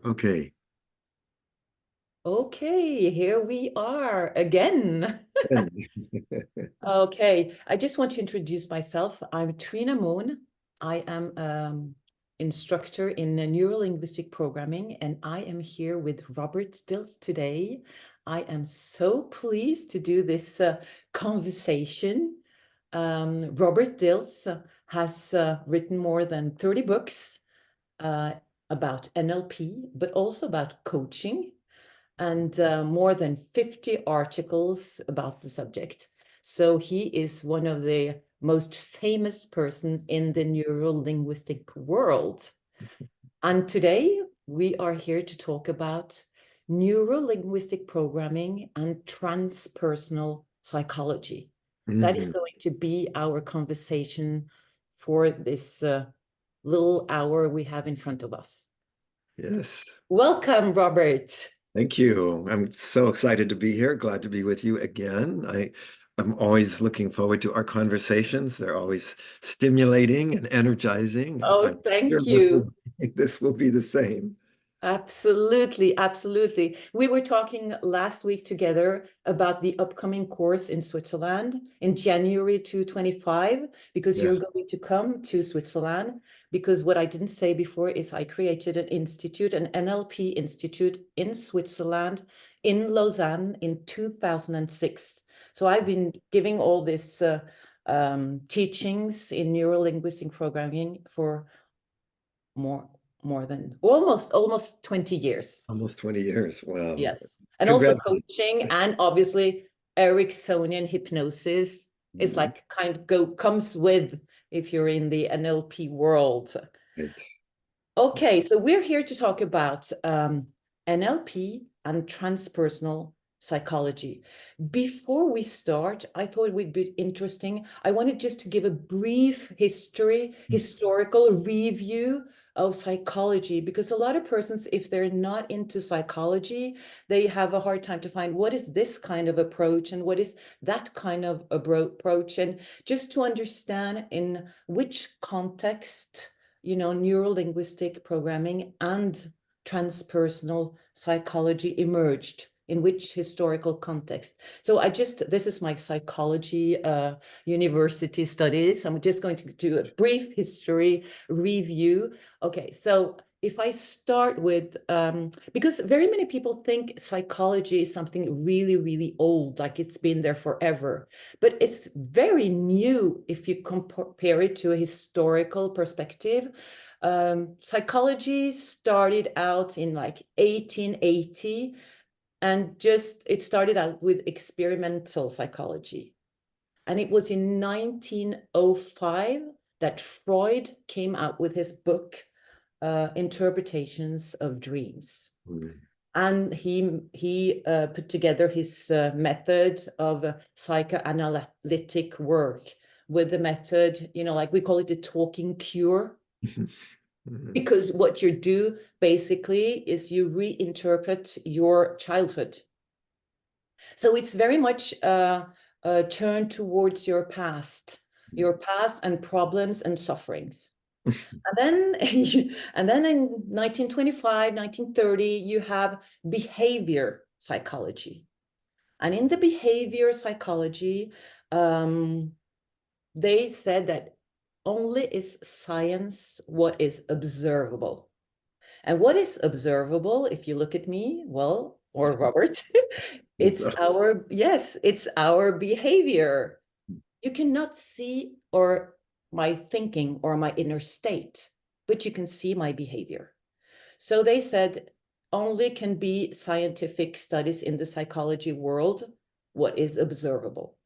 Okay. Okay, here we are again. Okay, I just want to introduce myself. I'm Trina Mohn. I am instructor in Neuro Linguistique Programming, and I am here with Robert Dilts today. I am so pleased to do this conversation. Robert Dilts has written more than 30 books about NLP, but also about coaching, and more than 50 articles about the subject. So he is one of the most famous person in the neuro-linguistic world. And today we are here to talk about neuro-linguistic programming and transpersonal psychology. That is going to be our conversation for this little hour we have in front of us. Yes. Welcome, Robert. Thank you. I'm so excited to be here. Glad to be with you again. I'm always looking forward to our conversations. They're always stimulating and energizing, and Oh, I'm sure thank this you. will this will be the same. Absolutely, absolutely. We were talking last week together about the upcoming course in Switzerland in January 2025, because you're Yes. going to come to Switzerland. Because what I didn't say before is I created an institute, an NLP institute in Switzerland, in Lausanne in 2006. So I've been giving all this teachings in neuro-linguistic programming for more than almost 20 years. Almost 20 years. Wow. Yes. And also Congratulations. coaching, and obviously Ericksonian hypnosis is Mhm. like comes with if you're in the NLP world. Right. Okay, so we're here to talk about NLP and transpersonal psychology. Before we start, I thought it would be interesting. I wanted just to give a brief historical review of psychology, because a lot of persons, if they're not into psychology, they have a hard time to find what is this kind of approach and what is that kind of approach. And just to understand in which context neuro-linguistic programming and transpersonal psychology emerged, in which historical context. So this is my psychology university studies. I'm just going to do a brief history review. Okay, so if I start with, because very many people think psychology is something really, really old, like it's been there forever, but it's very new if you compare it to a historical perspective. Psychology started out in like 1880, and it started out with experimental psychology. And it was in 1905 that Freud came out with his book, Interpretations of Dreams. Mhm. And he put together his method of psychoanalytic work with the method, like we call it the talking cure, Mhm. because what you do basically is you reinterpret your childhood. So it's very much turned towards your past and problems and sufferings. And then, and then in 1925, 1930, you have behavior psychology. And in the behavior psychology, they said that only is science what is observable. And what is observable, if you look at me, well, or Robert, it's our behavior. You cannot see or my thinking or my inner state, but you can see my behavior. So they said only can be scientific studies in the psychology world what is observable.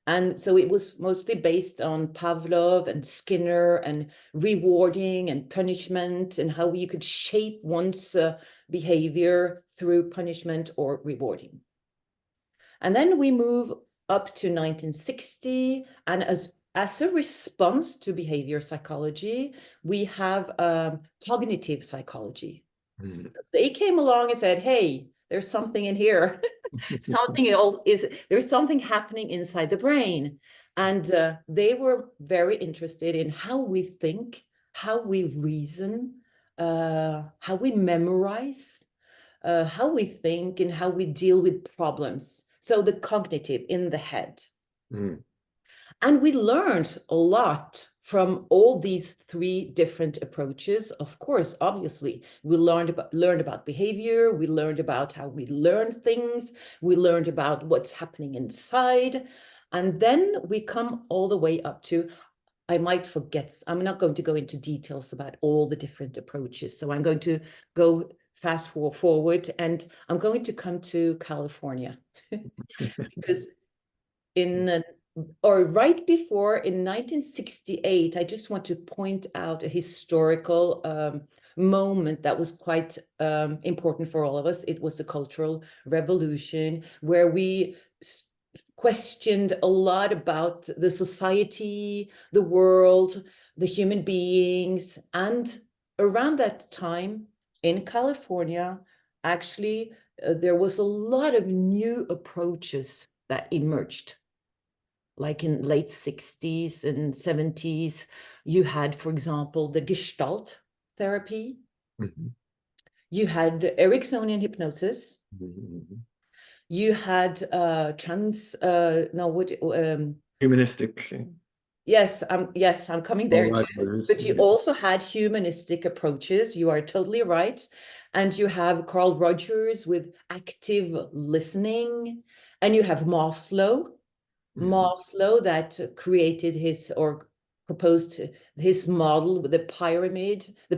And so it was mostly based on Pavlov and Skinner and rewarding and punishment and how you could shape one's behavior through punishment or rewarding. And then we move up to 1960, and as a response to behavior psychology, we have cognitive psychology. Mhm. They came along and said, hey, there's something in here. Something else there's something happening inside the brain. And they were very interested in how we think, how we reason, how we memorize, how we think, and how we deal with problems. So the cognitive in the head. Mm. And we learned a lot from all these three different approaches. Of course, obviously, we learned about behavior, we learned about how we learn things, we learned about what's happening inside. And then we come all the way up to, I might forget, I'm not going to go into details about all the different approaches. So I'm going to go fast forward, and I'm going to come to California because right before, in 1968, I just want to point out a historical moment that was quite important for all of us. It was the Cultural Revolution, where we questioned a lot about the society, the world, the human beings. And around that time in California, actually, there was a lot of new approaches that emerged. Like in late 60s and 70s, you had, for example, the Gestalt therapy. Mm-hmm. You had Ericksonian hypnosis. Mm-hmm. You had Humanistic. Yes, I'm coming there too. But you Yeah. also had humanistic approaches. You are totally right. And you have Carl Rogers with active listening, and you have Maslow. Mm-hmm. Maslow that created or proposed his model with the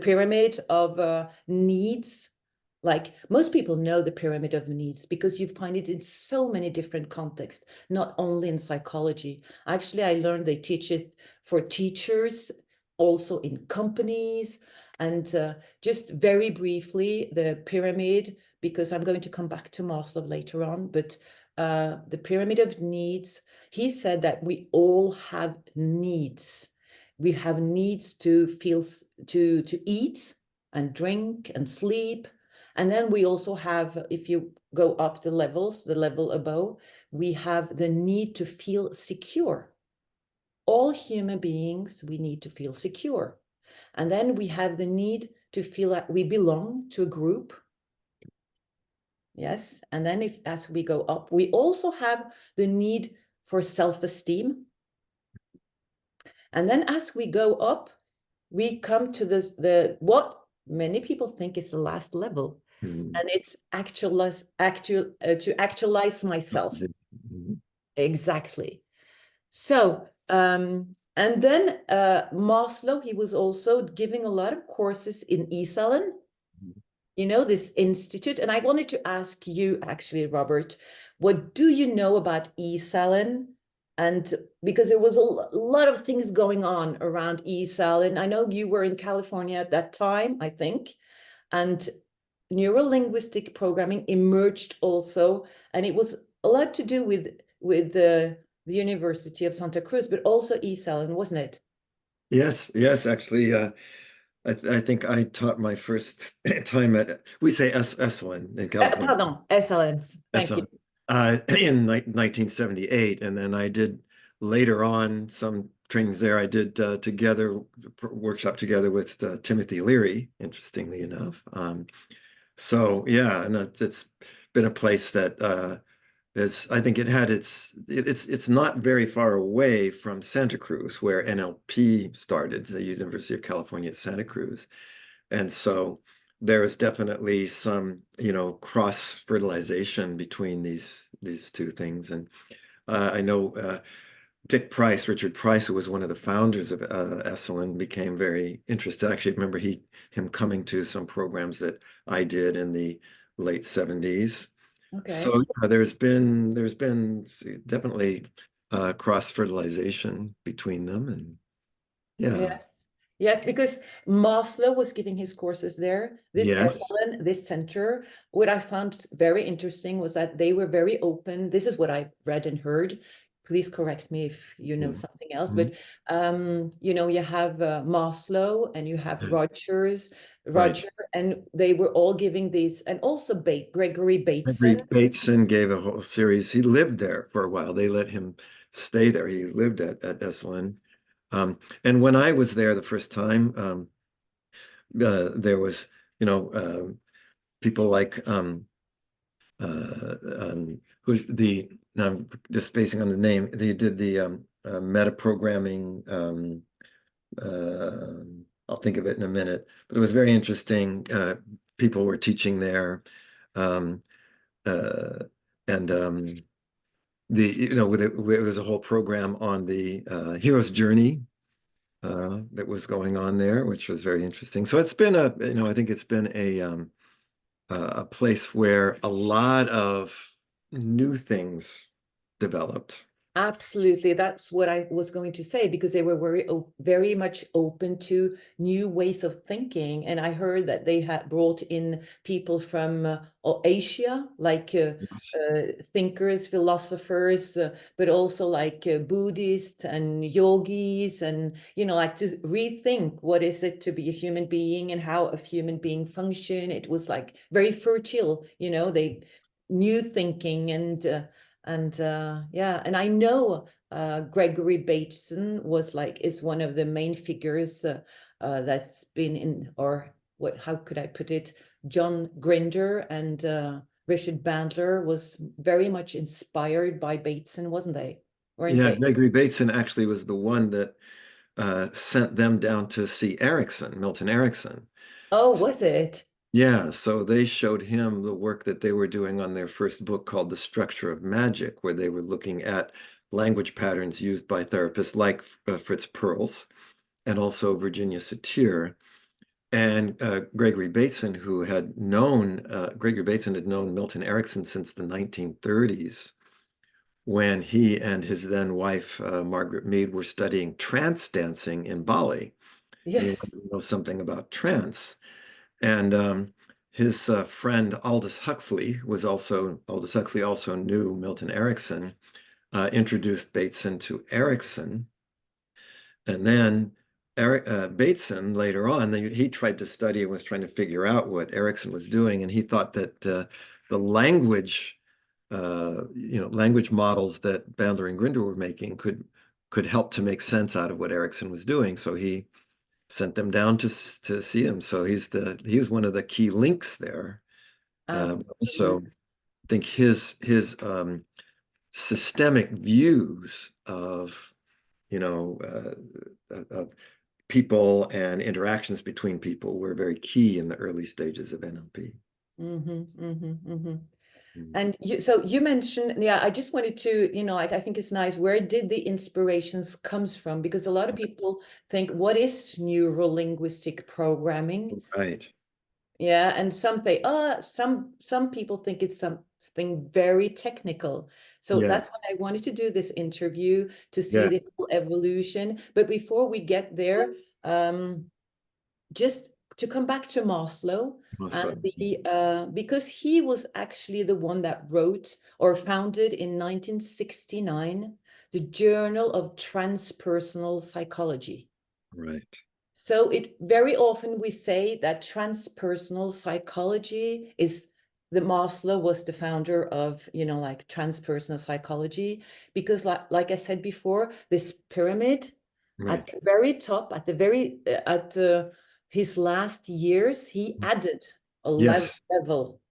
pyramid of needs. Like most people know the pyramid of needs because you find it in so many different contexts, not only in psychology. Actually, I learned they teach it for teachers, also in companies. And just very briefly, the pyramid, because I'm going to come back to Maslow later on, but the pyramid of needs, he said that we all have needs. We have needs to feel, to eat and drink and sleep. And then we also have, if you go up the levels, the level above, we have the need to feel secure. All human beings, we need to feel secure. And then we have the need to feel that we belong to a group. Yes. And then as we go up, we also have the need for self-esteem. And then as we go up, we come to what many people think is the last level. Mm-hmm. And it's to actualize myself. Mm-hmm. Exactly. So, and then Maslow, he was also giving a lot of courses in Lausanne, this institute. And I wanted to ask you, actually, Robert, what do you know about Lausanne? And because there was a lot of things going on around Lausanne. I know you were in California at that time, I think, and Neuro Linguistique Programming emerged also, and it was a lot to do with the University of Santa Cruz, but also Lausanne, wasn't it? Yes, actually, I think I taught my first time we say Esalen in California. Pardon, excellence. Thank you. In 1978, and then I did later on some trainings there. I did workshop together with Timothy Leary, interestingly enough. So yeah, and it's been a place that I think it's not very far away from Santa Cruz, where NLP started, the University of California at Santa Cruz. And so there is definitely some, cross-fertilization between these two things. And I know Richard Price, who was one of the founders of Esalen, became very interested. I actually remember him coming to some programs that I did in the late 70s. Okay. So there's been definitely cross-fertilization between them, and yeah. Yes, because Maslow was giving his courses there. This Yes. Esalen, this center, what I found very interesting was that they were very open. This is what I read and heard. Please correct me if you know something else. Mm-hmm. But you have Maslow and you have Roger, Right. and they were all giving these, and also Gregory Bateson. Bateson gave a whole series. He lived there for a while. They let him stay there. He lived at Esalen. And when I was there the first time, there was, people like who's the, now I'm just spacing on the name. They did the meta programming. I'll think of it in a minute, but it was very interesting. People were teaching there, um, and there's a whole program on the hero's journey that was going on there, which was very interesting. So it's been I think it's been a place where a lot of new things developed. Absolutely. That's what I was going to say, because they were very much open to new ways of thinking. And I heard that they had brought in people from Asia, like thinkers, philosophers, but also like Buddhists and yogis, and, like to rethink what is it to be a human being and how a human being function. It was like very fertile, they new thinking yeah, and I know Gregory Bateson is one of the main figures that's been in, or how could I put it? John Grinder and Richard Bandler was very much inspired by Bateson, wasn't they? Weren't Yeah, they? Gregory Bateson actually was the one that sent them down to see Milton Erickson. Oh, was it? Yeah, so they showed him the work that they were doing on their first book called The Structure of Magic, where they were looking at language patterns used by therapists like Fritz Perls and also Virginia Satir. And Gregory Bateson had known Milton Erickson since the 1930s, when he and his then wife, Margaret Mead, were studying trance dancing in Bali. Anyone Yes. who knows something about trance? And his friend Aldous Huxley also knew Milton Erickson, introduced Bateson to Erickson. And then Bateson later on, he tried to study and was trying to figure out what Erickson was doing. And he thought that the language models that Bandler and Grinder were making could help to make sense out of what Erickson was doing. So he sent them down to see him. So he was one of the key links there. Also, Absolutely. I think his systemic views of of people and interactions between people were very key in the early stages of NLP. And you mentioned, yeah, I just wanted to, I think it's nice. Where did the inspirations comes from? Because a lot of people think, what is neuro linguistic programming? Right. Yeah, and some say, some people think it's something very technical. So Yeah. that's why I wanted to do this interview, to see Yeah. the whole evolution. But before we get there, just to come back to Maslow, and because he was actually the one that wrote or founded in 1969 the Journal of Transpersonal Psychology. Right. So it very often we say that transpersonal psychology is the Maslow was the founder of, like transpersonal psychology, because like I said before, this pyramid at Right. the very top, at the very at his last years, he added a Yes. level,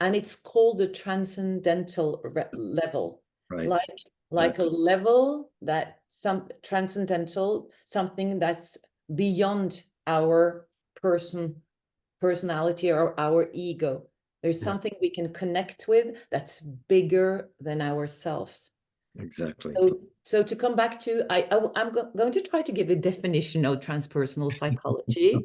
and it's called the transcendental level, Right. like a Exactly. level that transcendental, something that's beyond our personality or our ego. There's Yeah, something we can connect with that's bigger than ourselves. exactly. So to come back to, I'm going to try to give a definition of transpersonal psychology,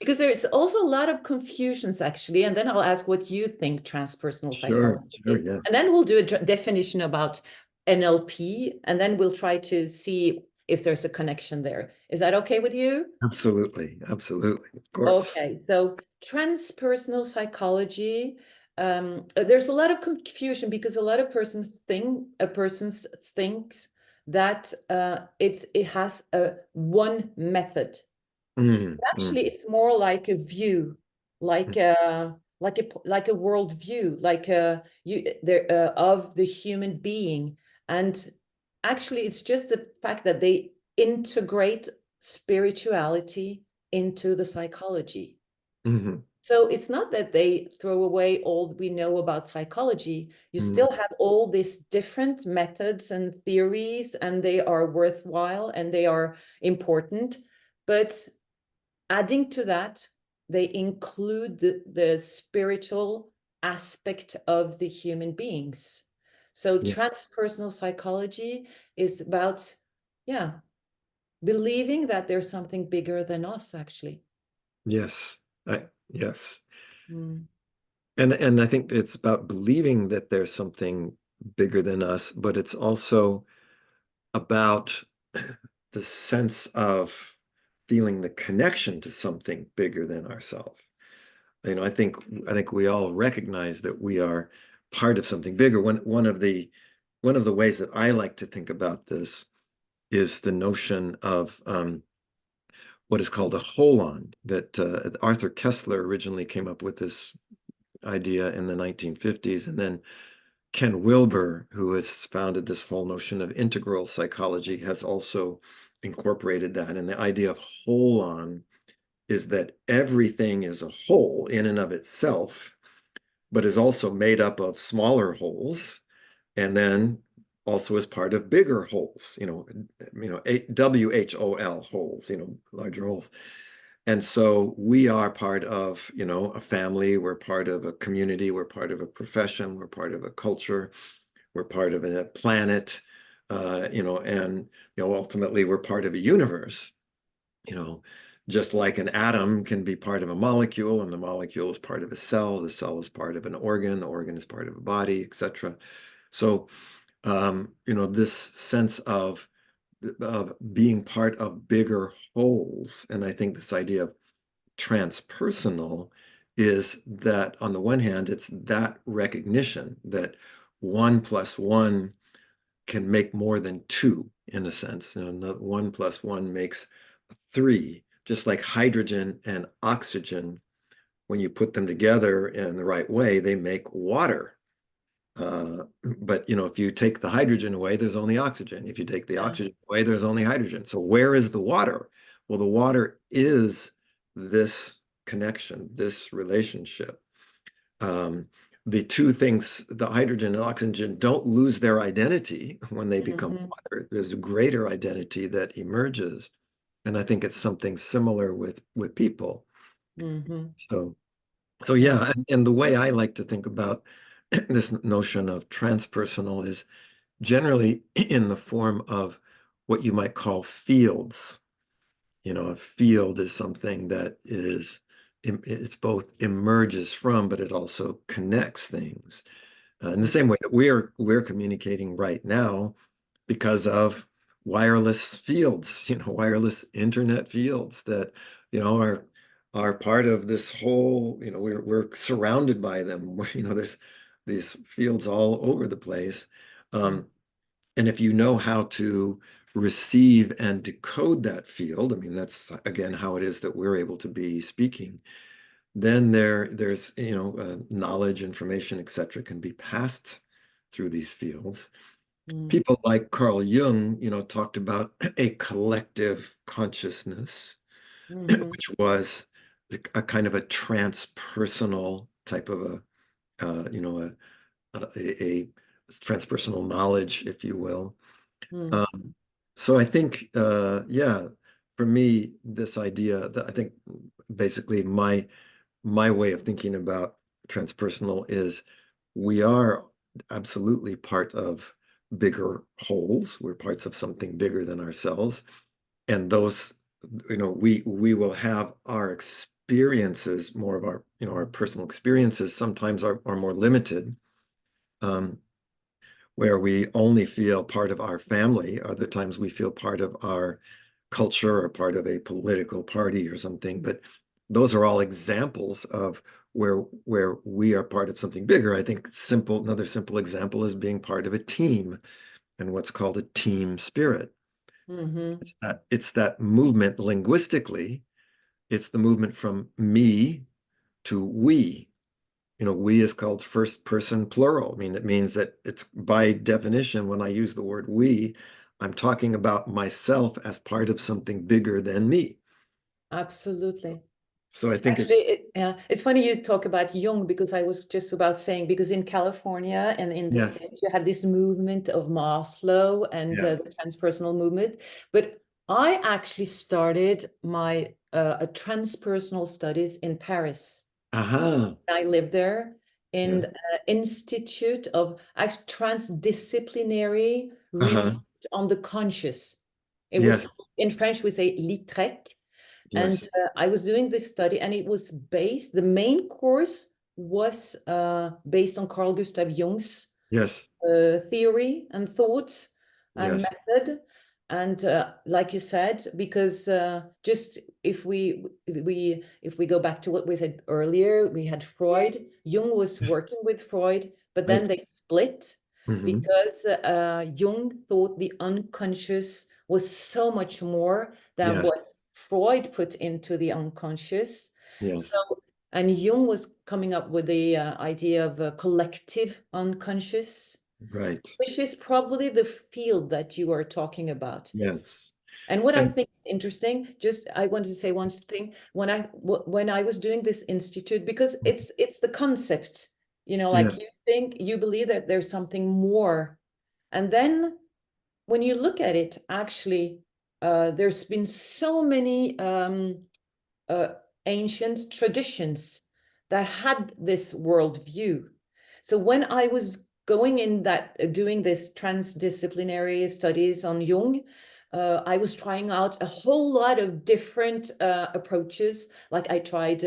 because there's also a lot of confusions actually, and then I'll ask what you think transpersonal Sure. psychology Sure. is, Yeah. and then we'll do a definition about NLP, and then we'll try to see if there's a connection there. Is that okay with you? Absolutely. Absolutely. Of course. Okay, so transpersonal psychology, there's a lot of confusion because a lot of persons thinks that it has a one method. Mm. Actually, it's more like a view, like a world view, like of the human being. And actually, it's just the fact that they integrate spirituality into the psychology. Mhm. So it's not that they throw away all we know about psychology. You Mm. still have all these different methods and theories, and they are worthwhile and they are important. But adding to that, they include the spiritual aspect of the human beings. So Yeah. transpersonal psychology is about, yeah, believing that there's something bigger than us, actually. Yes. Yes. Mm. And I think it's about believing that there's something bigger than us, but it's also about the sense of feeling the connection to something bigger than ourselves. I think we all recognize that we are part of something bigger. One of the ways that I like to think about this is the notion of what is called a holon, that Arthur Koestler originally came up with this idea in the 1950s, and then Ken Wilber, who has founded this whole notion of integral psychology, has also incorporated that. And the idea of holon is that everything is a whole in and of itself, but is also made up of smaller wholes, and then also as part of bigger wholes, WHOL wholes, larger wholes. And so we are part of, a family, we're part of a community, we're part of a profession, we're part of a culture, we're part of a planet, and ultimately we're part of a universe. you know, just like an atom can be part of a molecule, and the molecule is part of a cell, the cell is part of an organ, the organ is part of a body, etc. So, this sense of being part of bigger wholes, and I think this idea of transpersonal is that on the one hand, it's that recognition that 1 plus 1 can make more than 2 in a sense. 1 plus 1 makes 3, just like hydrogen and oxygen. When you put them together in the right way, they make water. But if you take the hydrogen away, there's only oxygen. If you take the Yeah. oxygen away, there's only hydrogen. So where is the water? Well, the water is this connection, this relationship. Um, the two things, the hydrogen and oxygen, don't lose their identity when they become Mhm. water. There's a greater identity that emerges. And I think it's something similar with people. Mhm. So Yeah. yeah, and the way I like to think about this notion of transpersonal is generally in the form of what you might call fields. A field is something that it's both emerges from, but it also connects things. In the Mm. same way that we're communicating right now because of wireless fields, wireless internet fields that, are part of this whole, we're surrounded by them. There's these fields all over the place. Mm. And if you know how to receive and decode that field, I mean, that's again how it is that we're able to be speaking, then there's knowledge, information, etc., can be passed through these fields. Mm. People like Carl Jung, talked about a collective consciousness, Mhm. which was a kind of a transpersonal type of a transpersonal knowledge, if you will. Mm. Um, so I think, yeah, for me, this idea that I think basically my way of thinking about transpersonal is we are absolutely part of bigger wholes. We're parts of something bigger than ourselves. And those, we will have our experiences, more of our personal experiences sometimes are more limited, um, where we only feel part of our family. Other times we feel part of our culture or part of a political party or something. But those are all examples of where we are part of something bigger. I think another simple example is being part of a team and what's called a team spirit. Mhm. It's that movement linguistically. It's the movement from me to we. We is called first person plural. I mean, it means that it's by definition, when I use the word we, I'm talking about myself as part of something bigger than me. Absolutely. So I think it's, Actually, it's funny you talk about Jung, because I was just about saying, because in California and in the yes, States, you have this movement of Maslow and yeah, the transpersonal movement. But I actually started my transpersonal studies in Paris. aha, I lived there in yeah, Institute of actually Transdisciplinary Research uh-huh, on the Conscious. It was yes, called, in French, we say l'ITREC. And yes, I was doing this study, and it was based, the main course was based on Carl Gustav Jung's yes, theory and thoughts and yes, method. And like you said, because just if we go back to what we said earlier, we had Freud. Jung was working with Freud, but then right, they split mm-hmm, because Jung thought the unconscious was so much more than yes, what Freud put into the unconscious. So, yes, and Jung was coming up with the idea of a collective unconscious, right, which is probably the field that you are talking about. yes, And what I and think is interesting, just I wanted to say one thing, when I was doing this institute, because it's the concept, like yes, you think, you believe that there's something more. And then when you look at it, actually, there's been so many uh, ancient traditions that had this worldview. So when I was going in that, doing this transdisciplinary studies on Jung, I was trying out a whole lot of different approaches. Like I tried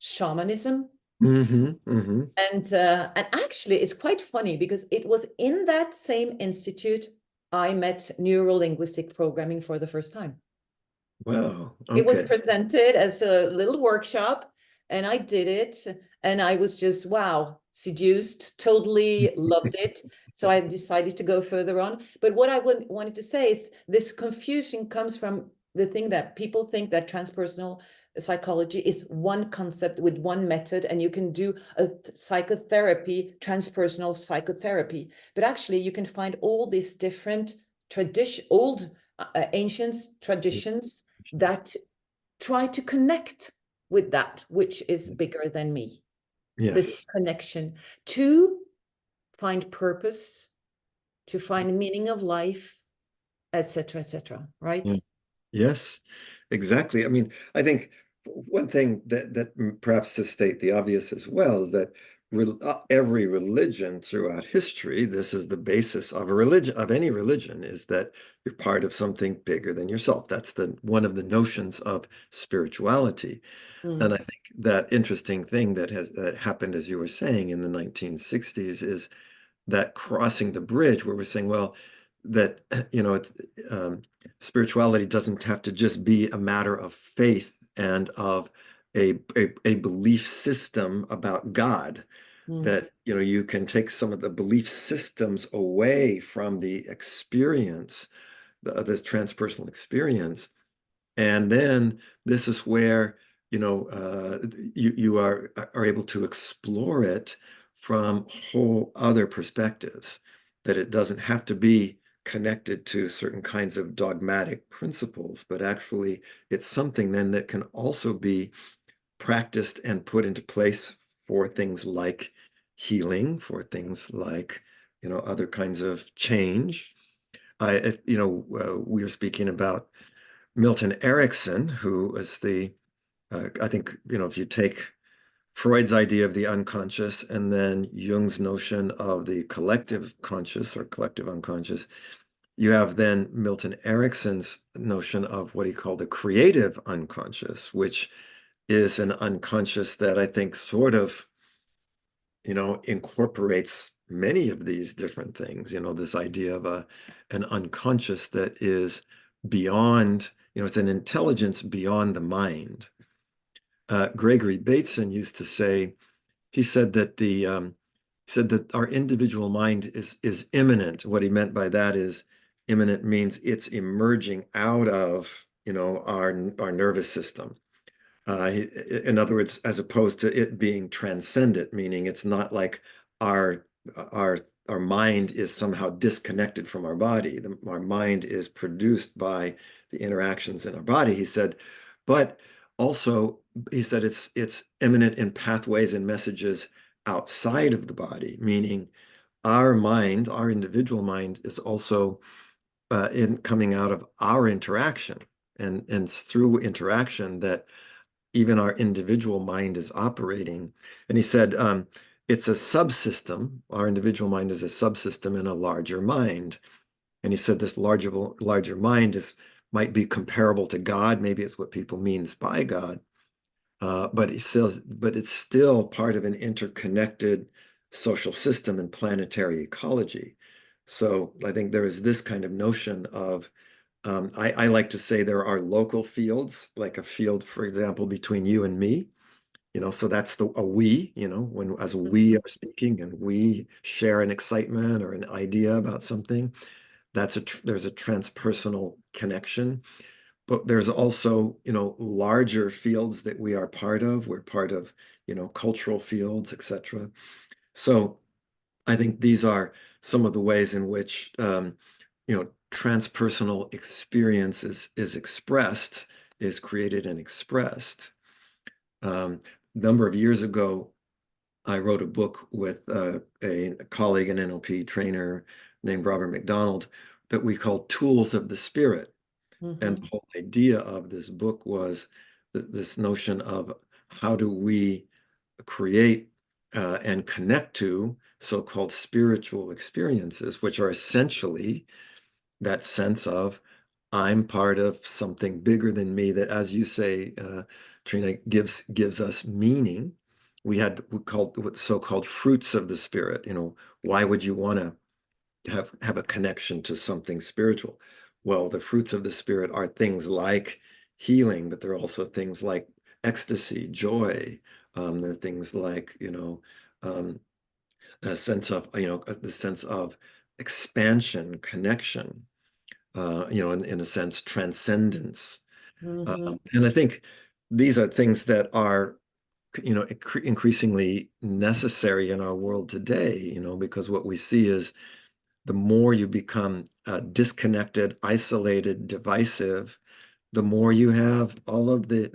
shamanism, mm-hmm, mm-hmm, and actually it's quite funny because it was in that same institute I met Neuro Linguistique Programming for the first time. wow, It was okay, presented as a little workshop, and I did it, and I was just, wow, seduced, totally loved it. So I decided to go further on. But what I wanted to say is this confusion comes from the thing that people think that transpersonal psychology is one concept with one method, and you can do a psychotherapy, transpersonal psychotherapy. But actually, you can find all these different old ancient traditions that try to connect with that which is bigger than me. This yes, connection to find purpose, to find meaning of life, etc., right? yeah. Yes, exactly. I mean, I think one thing that perhaps to state the obvious as well is that every religion throughout history, this is the basis of a religion, of any religion, is that you're part of something bigger than yourself. That's the one of the notions of spirituality. And I Mm. think that interesting thing that happened, as you were saying, in the 1960s is that crossing the bridge where we're saying, well, that it's spirituality doesn't have to just be a matter of faith and of a belief system about God. Mm. That you can take some of the belief systems away from the experience, this transpersonal experience, and then this is where you are able to explore it from whole other perspectives, that it doesn't have to be connected to certain kinds of dogmatic principles, but actually it's something then that can also be practiced and put into place for things like healing, for things like other kinds of change. We were speaking about Milton Erickson, who was I think, if you take Freud's idea of the unconscious and then Jung's notion of the collective conscious or collective unconscious, you have then Milton Erickson's notion of what he called the creative unconscious, which is an unconscious that I think sort of, incorporates many of these different things, this idea of an unconscious that is beyond, it's an intelligence beyond the mind. Gregory Bateson used to say, he said that our individual mind is immanent. What he meant by that is immanent means it's emerging out of, our nervous system. In other words, as opposed to it being transcendent, meaning it's not like our our our mind is somehow disconnected from our body. Our mind is produced by the interactions in our body, he said, but also he said it's imminent in pathways and messages outside of the body, meaning our mind, our individual mind, is also in coming out of our interaction, and it's through interaction that even our individual mind is operating. And he said it's a subsystem. Our individual mind is a subsystem in a larger mind. And he said this larger mind might be comparable to God. Maybe it's what people means by God. But it's still part of an interconnected social system and planetary ecology. So I think there is this kind of notion of, I like to say there are local fields, like a field, for example, between you and me, so that's a we, when as we are speaking and we share an excitement or an idea about something, there's a transpersonal connection. But there's also, larger fields that we are part of. We're part of, cultural fields, etc. So I think these are some of the ways in which, transpersonal experience is expressed, is created and expressed. Number of years ago, I wrote a book with a colleague, an NLP trainer named Robert McDonald, that we call Tools of the Spirit. And the whole idea of this book was this notion of how do we create and connect to so-called spiritual experiences, which are essentially that sense of I'm part of something bigger than me that, as you say, Trina, gives us meaning. We had so-called fruits of the Spirit. Why would you want to have a connection to something spiritual? Well, the fruits of the Spirit are things like healing, but there are also things like ecstasy, joy. There are things like, a sense of, the sense of expansion, connection, in a sense, transcendence. And I think these are things that are, increasingly necessary in our world today, because what we see is the more you become disconnected, isolated, divisive, the more you have all of the,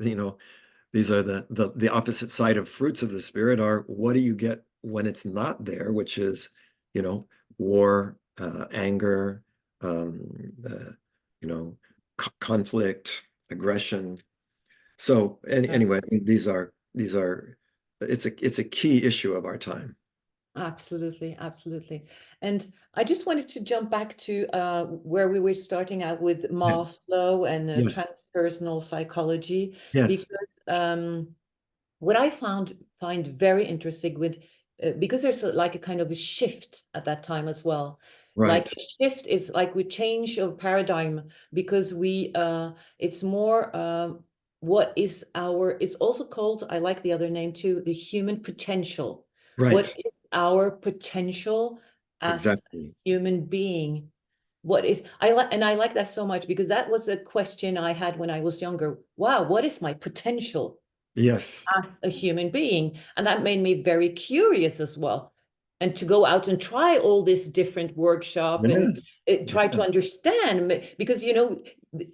these are the opposite side of fruits of the Spirit are what do you get when it's not there, which is, war, anger, uh, conflict, aggression. So anyway, I think these are it's a key issue of our time. Absolutely, absolutely. And I just wanted to jump back to where we were starting out with Yes, Maslow and yes, transpersonal psychology, yes, because what I find very interesting with because there's like a kind of a shift at that time as well. Like right, a shift is like we change of paradigm because it's more what is our, it's also called, I like the other name too, the human potential. What right, is our potential as a exactly. human being? What is, I like that so much because that was a question I had when I was younger. Wow, what is my potential Yes, as a human being? And that made me very curious as well. And to go out and try all this different workshop and yes, try to yeah, understand, because,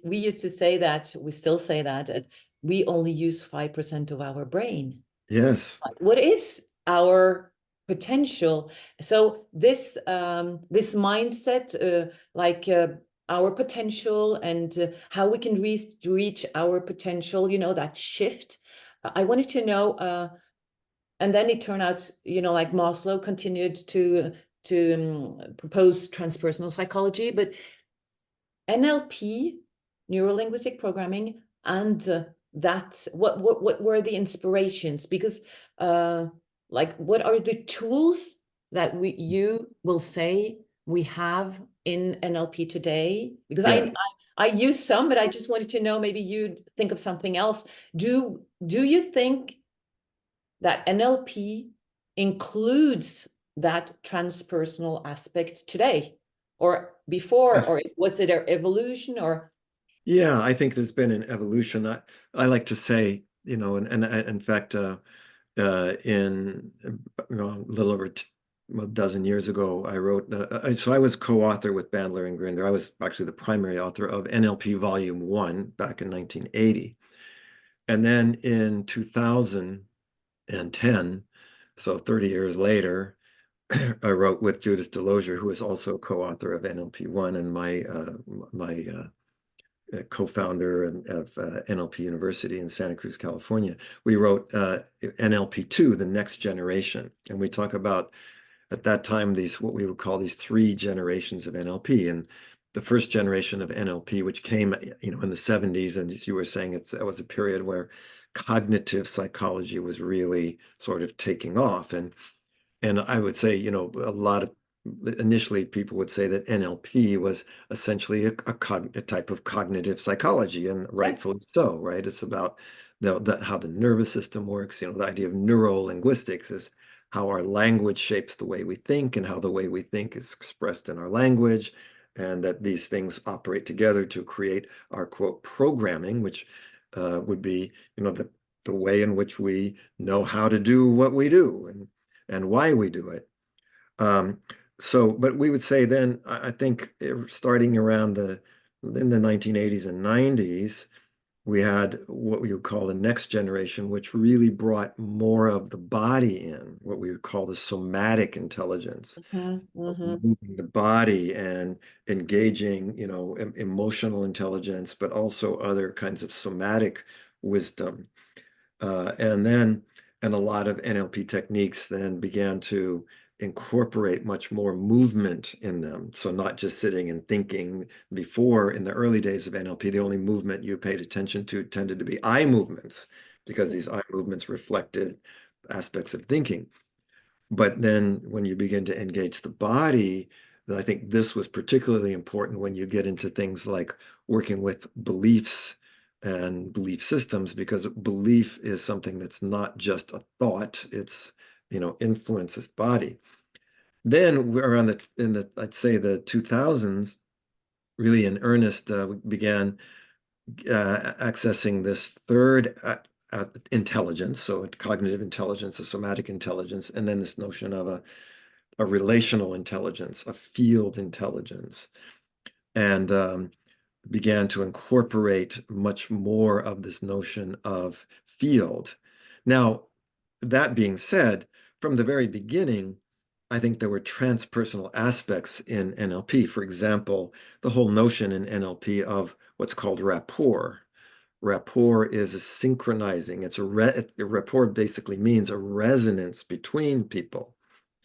we used to say that, we still say that, we only use 5% of our brain. yes, What is our potential? So this mindset, our potential and how we can reach our potential, that shift. I wanted to know, and then it turned out, like Maslow continued to propose transpersonal psychology, but NLP, Neuro Linguistic Programming, and what were the inspirations? Because what are the tools that you will say we have in NLP today? Because yeah. I use some, but I just wanted to know, maybe you'd think of something else. Do you think that NLP includes that transpersonal aspect today or before, Yes. or was it an evolution or? Yeah, I think there's been an evolution. I like to say, and in fact, in a little over a dozen years ago, I wrote. So I was co-author with Bandler and Grinder. I was actually the primary author of NLP Volume 1 back in 1980. And then in 2010, so 30 years later, I wrote with Judith Delosier, who is also co-author of NLP1 and my co-founder of NLP University in Santa Cruz, California. We wrote NLP2, the next generation. And we talk about, at that time, these, what we would call these three generations of NLP. And the first generation of NLP, which came, in the 70s, and as you were saying, that was a period where cognitive psychology was really sort of taking off. And I would say, a lot of initially people would say that NLP was essentially a type of cognitive psychology, and rightfully so, right? It's about how the nervous system works. The idea of neuro linguistics is how our language shapes the way we think and how the way we think is expressed in our language, and that these things operate together to create our quote programming, which would be, the way in which we know how to do what we do and why we do it. But we would say then, I think starting around in the 1980s and 90s, we had what we would call the next generation, which really brought more of the body in, what we would call the somatic intelligence, moving the body and engaging, emotional intelligence, but also other kinds of somatic wisdom. And a lot of NLP techniques then began to incorporate much more movement in them. So not just sitting and thinking. Before, in the early days of NLP, the only movement you paid attention to tended to be eye movements, because these eye movements reflected aspects of thinking. But then when you begin to engage the body, then I think this was particularly important when you get into things like working with beliefs and belief systems, because belief is something that's not just a thought, it's, influences the body. Then we're I'd say the 2000s, really in earnest, we began accessing this third intelligence, so cognitive intelligence, a somatic intelligence, and then this notion of a relational intelligence, a field intelligence, and began to incorporate much more of this notion of field. Now, that being said, from the very beginning, I think there were transpersonal aspects in NLP. For example, the whole notion in NLP of what's called rapport. Rapport is a synchronizing. Rapport basically means a resonance between people.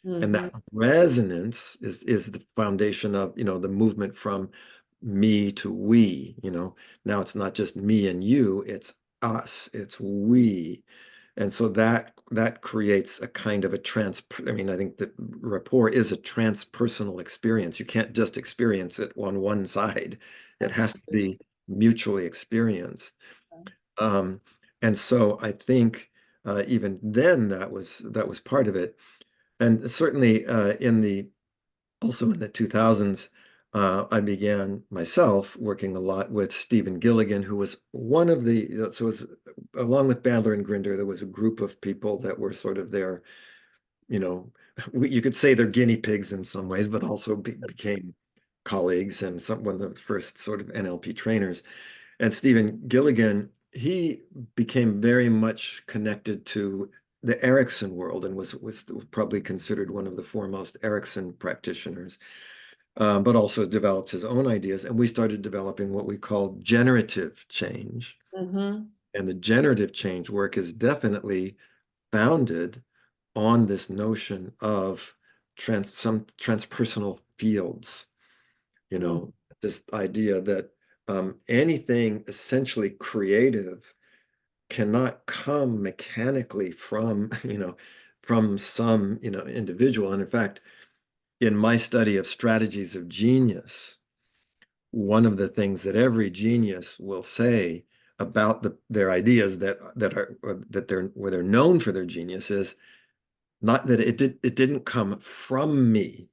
And that resonance is the foundation of, the movement from me to we. Now it's not just me and you, it's us, it's we. And so that creates a kind of I think that rapport is a transpersonal experience. You can't just experience it on one side. It has to be mutually experienced. And so I think even then that was part of it. And certainly also in the 2000s, I began myself working a lot with Stephen Gilligan, who was one of along with Bandler and Grinder, there was a group of people that were sort of their, you could say they're guinea pigs in some ways, but also became colleagues and one of the first sort of NLP trainers. And Stephen Gilligan, he became very much connected to the Erickson world and was probably considered one of the foremost Erickson practitioners, but also developed his own ideas. And we started developing what we call generative change. And the generative change work is definitely founded on this notion of some transpersonal fields, this idea that anything essentially creative cannot come mechanically from, from some, individual. And in fact, in my study of strategies of genius, one of the things that every genius will say about their ideas where they're known for their genius is not that it didn't come from me,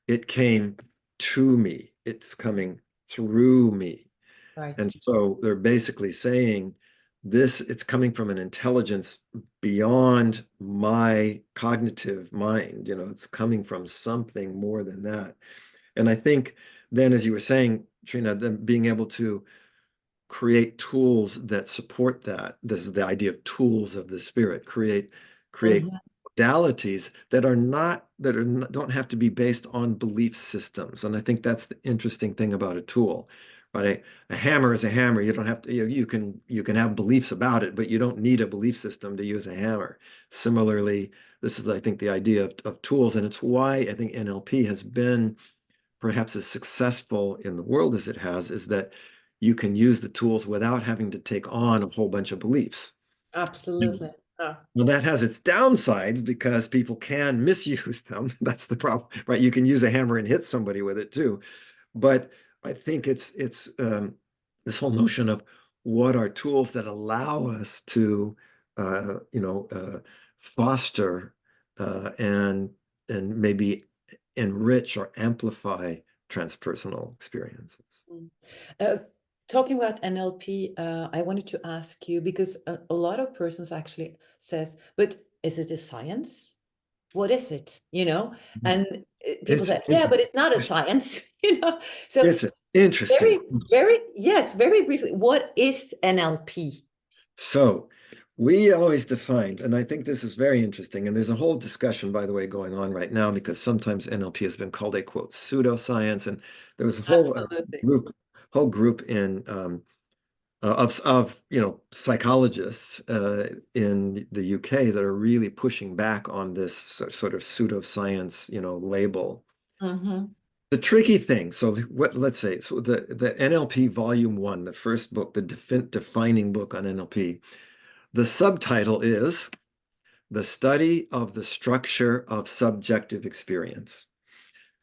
it came to me, it's coming through me. Right. And so they're basically saying it's coming from an intelligence beyond my cognitive mind, it's coming from something more than that. And I think then, as you were saying, Trina, then being able to create tools that support that. This is the idea of tools of the spirit. Create Mhm. modalities that are not don't have to be based on belief systems. And I think that's the interesting thing about a tool. Right? A hammer is a hammer. You don't have to, you can have beliefs about it, but you don't need a belief system to use a hammer. Similarly, this is, I think, the idea of tools, and it's why I think NLP has been perhaps as successful in the world as it has, is that you can use the tools without having to take on a whole bunch of beliefs. Absolutely. Yeah. Well, that has its downsides because people can misuse them. That's the problem, right? You can use a hammer and hit somebody with it too. But I think it's this whole notion of what are tools that allow us to, foster and maybe enrich or amplify transpersonal experiences. Mm. Uh, Talking about NLP, I wanted to ask you because a lot of persons actually says, but is it a science? What is it? And people It's say, yeah, but interesting. it's not a science, So It's an interesting very, question. very, yes, very briefly, what is NLP? So we always defined, and I think this is very interesting, and there's a whole discussion, by the way, going on right now because sometimes NLP has been called a quote pseudoscience, and there was a whole Absolutely. group in of psychologists in the UK that are really pushing back on this sort of pseudoscience label. Mm-hmm. The tricky thing, so let's say, so the NLP Volume 1, the first book, the defining book on NLP, the subtitle is The Study of the Structure of Subjective Experience.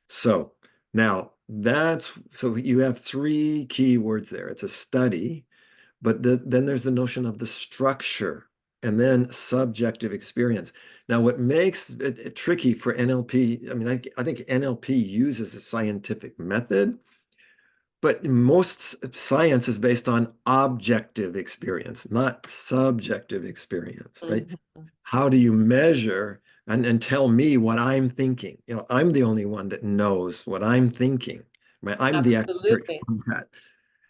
So now so you have three key words there. It's a study, but then there's the notion of the structure and then subjective experience. Now, what makes it tricky for NLP, I mean, I think NLP uses a scientific method, but most science is based on objective experience, not subjective experience, right? Mm-hmm. How do you measure and tell me what I'm thinking? I'm the only one that knows what I'm thinking, right? I'm the expert Absolutely. on that.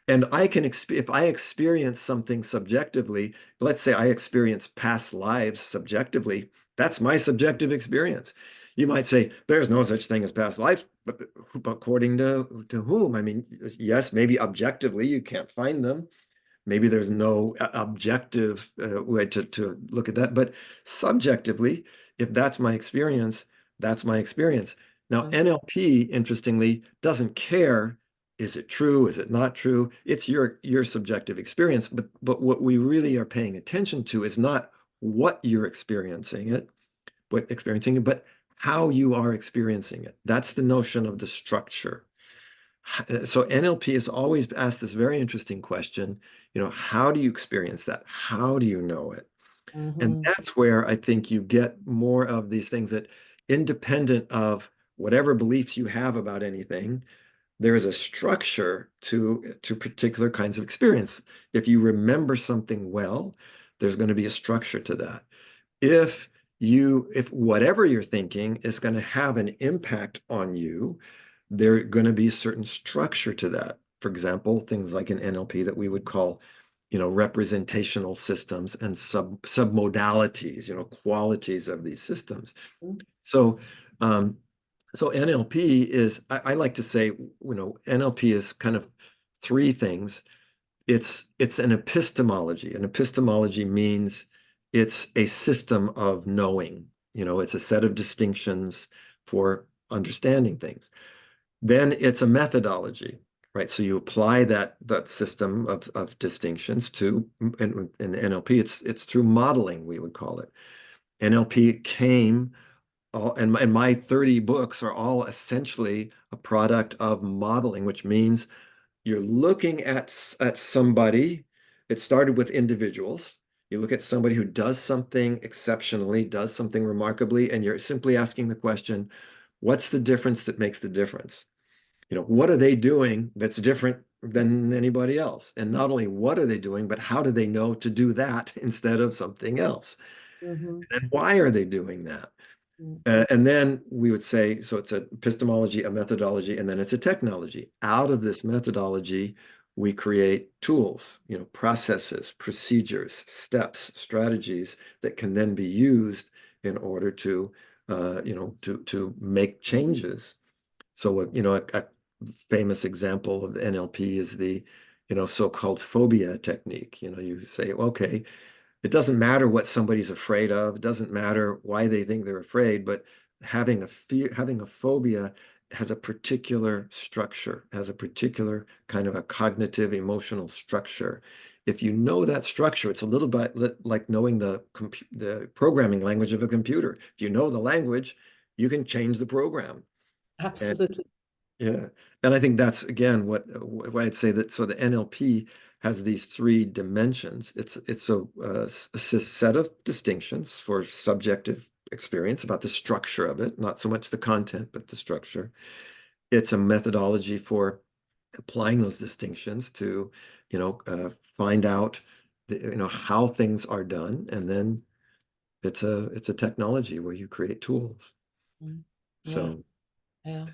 And I can, if I experience something subjectively, let's say I experience past lives subjectively, that's my subjective experience. You might say, there's no such thing as past lives, but according to whom? I mean, yes, maybe objectively you can't find them. Maybe there's no objective way to look at that. But subjectively, if that's my experience, that's my experience. Now, Mm-hmm. NLP, interestingly, doesn't care, is it true? Is it not true? It's your subjective experience. But what we really are paying attention to is not what you're experiencing it, but how you are experiencing it. That's the notion of the structure. So NLP has always asked this very interesting question, how do you experience that? How do you know it? And Mm-hmm. that's where I think you get more of these things that independent of whatever beliefs you have about anything, there is a structure to particular kinds of experience. If you remember something well, there's going to be a structure to that. If if whatever you're thinking is going to have an impact on you, there's going to be a certain structure to that. For example, things like in NLP that we would call, representational systems and submodalities, qualities of these systems. So, um, so NLP is, I like to say, NLP is kind of three things. It's an epistemology. An epistemology means it's a system of knowing. It's a set of distinctions for understanding things. Then it's a methodology, right? So you apply that system of distinctions to in NLP. It's through modeling, we would call it. NLP came and my 30 books are all essentially a product of modeling, which means you're looking at somebody. It started with individuals. You look at somebody who does something exceptionally, does something remarkably, and you're simply asking the question, what's the difference that makes the difference? What are they doing that's different than anybody else? And not only what are they doing, but how do they know to do that instead of something else? Mm-hmm. And why are they doing that? And then we would say, so it's a epistemology, a methodology, and then it's a technology. Out of this methodology, we create tools, processes, procedures, steps, strategies that can then be used in order to, to make changes. So, a famous example of NLP is the, so-called phobia technique. You say, okay, it doesn't matter what somebody's afraid of. It doesn't matter why they think they're afraid, but having a fear, having a phobia has a particular structure, has a particular kind of a cognitive, emotional structure. If you know that structure, it's a little bit like knowing the programming language of a computer. If you know the language, you can change the program. And Absolutely. yeah, and I think that's again what I'd say that so the NLP has these three dimensions. It's a set of distinctions for subjective experience about the structure of it, not so much the content, but the structure. It's a methodology for applying those distinctions to, find out how things are done, and then it's a technology where you create tools. Mm. Yeah, So. yeah.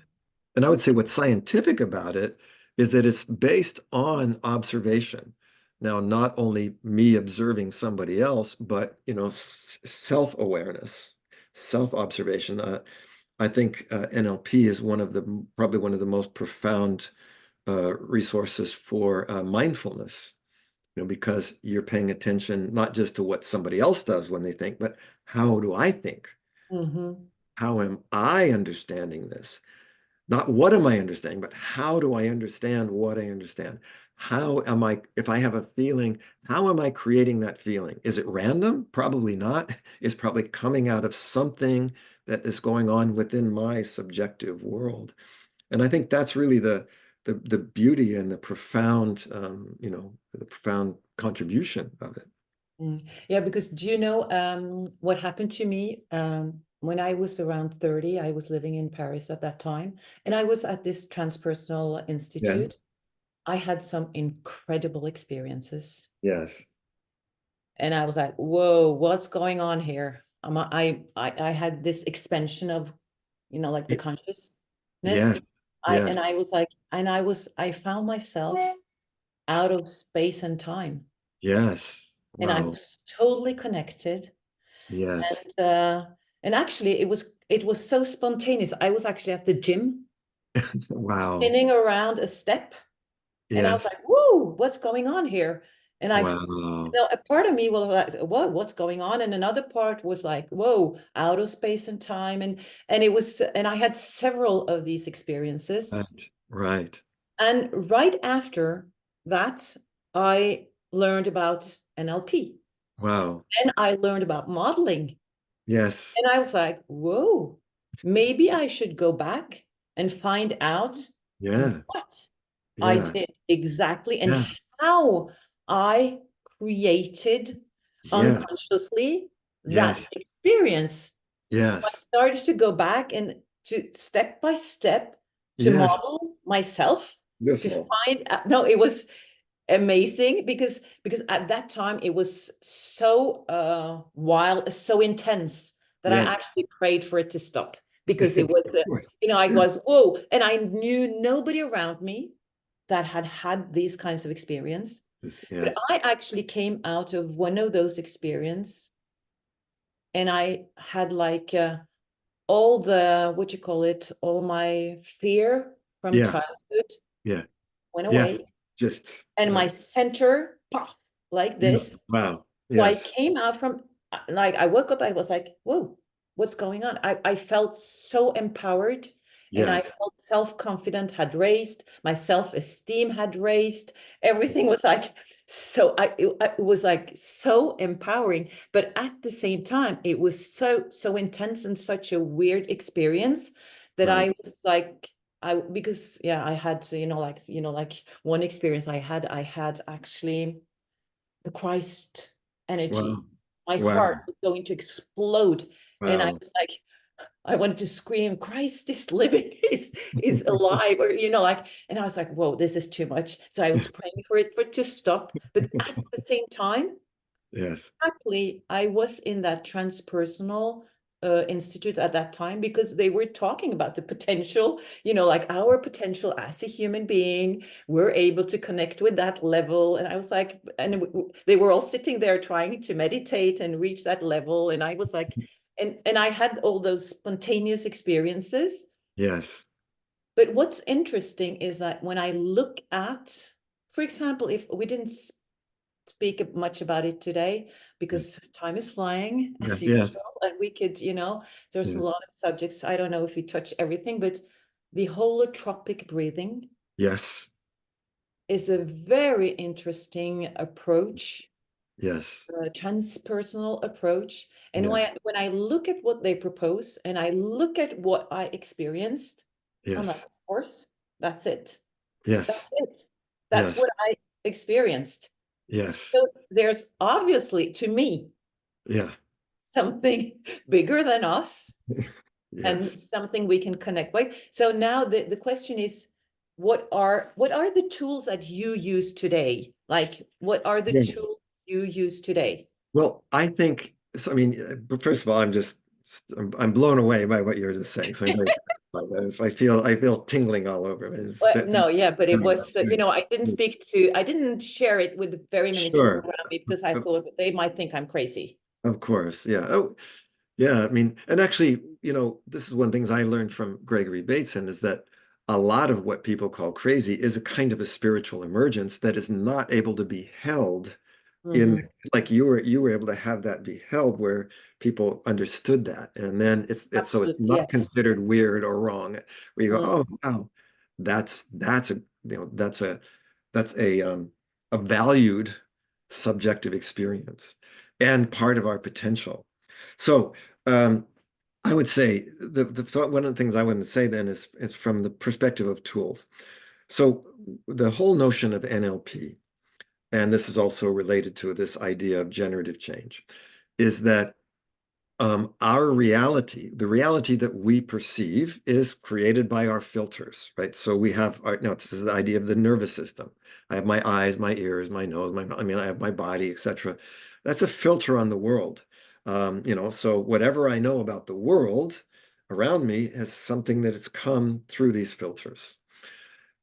And I would say what's scientific about it is that it's based on observation. Now, not only me observing somebody else, but self-awareness, self-observation. I think NLP is probably one of the most profound resources for mindfulness. Because you're paying attention not just to what somebody else does when they think, but how do I think? Mm-hmm. How am I understanding this? Not what am I understanding, but how do I understand what I understand? How am I, if I have a feeling, how am I creating that feeling? Is it random? Probably not. It's probably coming out of something that is going on within my subjective world. And I think that's really the beauty and the profound, the profound contribution of it. Mm. Yeah, because do you know what happened to me when I was around 30? I was living in Paris at that time, and I was at this transpersonal Yeah. institute. I had some incredible experiences, Yes. and I was like, "Whoa, what's going on here?" I had this expansion of, like the Y- consciousness. Yes. Yes. I was like, I found myself out of space and time, Yes. and I Wow. was totally connected. Yes. And actually it was so spontaneous. I was actually at the gym Wow. spinning around a step, and I was Yes. like, whoa, what's going on here? And Wow. a part of me was like, whoa, what's going on? And another part was like, whoa, out of space and time. And I had several of these experiences. Right. Right. And right after that, I learned about NLP, Wow. and I learned about modeling. Yes. And I was like, whoa, maybe I should go back and find out Yeah. what I Yeah. did exactly and Yeah. how I created Yeah. unconsciously that Yes. experience. So I Yes. started to go back and to step by step to Yes. model myself, to Beautiful. find out. No, it was amazing because at that time it was so wild, so intense that I Yes. actually prayed for it to stop, because it was Of course. I was whoa, and I knew nobody around me that had had these kinds of experience. Yes. But Yes. I actually came out of one of those experience, and I had like all the, what you call it, all my fear from Yeah. childhood Yeah. went Yes. away, Just and my center, pop, like yeah. this. Wow. So I Yes. came out from, like, I woke up, I was like, whoa, what's going on? I felt so empowered, and I Yes. felt self-confident had raised, my self-esteem had raised. Everything was like, it was like so empowering, but at the same time, it was so intense and such a weird experience that I Right. was like, because yeah, I had to, like one experience I had actually the Christ energy. Wow. My heart Wow. was going to explode. And I Wow. was like, I wanted to scream, Christ is living, is alive, or like, and I was like, whoa, this is too much. So I was praying for it to stop. But at the same time, Yes. happily, I was in that transpersonal. Institute at that time, because they were talking about the potential, like our potential as a human being. We're able to connect with that level. And I was like, and they were all sitting there trying to meditate and reach that level. And I was like, and I had all those spontaneous experiences. Yes. But what's interesting is that when I look at, for example, if we didn't speak much about it today because time is flying as Yes. Yeah. usual, and we could, there's a Yeah. lot of subjects. I don't know if we touch everything, but the holotropic breathing Yes. is a very interesting approach, Yes. a transpersonal approach. And Yes. when I look at what they propose and I look at what I experienced, I'm like, Yes. of course, that's it. That's Yes. it. That's Yes. what I experienced. Yes. So there's obviously, to me, Yeah. something bigger than us and Yes. something we can connect with. So now the question is, what are the tools that you use today? Like, what are the Yes. tools you use today? Well, I think so. I mean, but first of all, I'm blown away by what you're just saying. So I'm very touched by that. I feel tingling all over. Well, no, yeah, but it was, That's good. I didn't share it with very many people Sure. around me because I Of, thought they might think I'm crazy. of course. Yeah. Oh, yeah. I mean, and actually, this is one of the things I learned from Gregory Bateson is that a lot of what people call crazy is a kind of a spiritual emergence that is not able to be held in Mhm. like you were able to have that be held where people understood that, and then it's Absolutely, not yes. considered weird or wrong, where you go, Mm, oh wow, that's a that's a valued subjective experience and part of our potential. So I would say so one of the things I want to say then is from the perspective of tools. So the whole notion of NLP, and this is also related to this idea of generative change, is that our reality, the reality that we perceive, is created by our filters, right? So we have our, no, this is the idea of the nervous system. I have my eyes, my ears, my nose, I have my body, etc. That's a filter on the world. So whatever I know about the world around me is something that has come through these filters.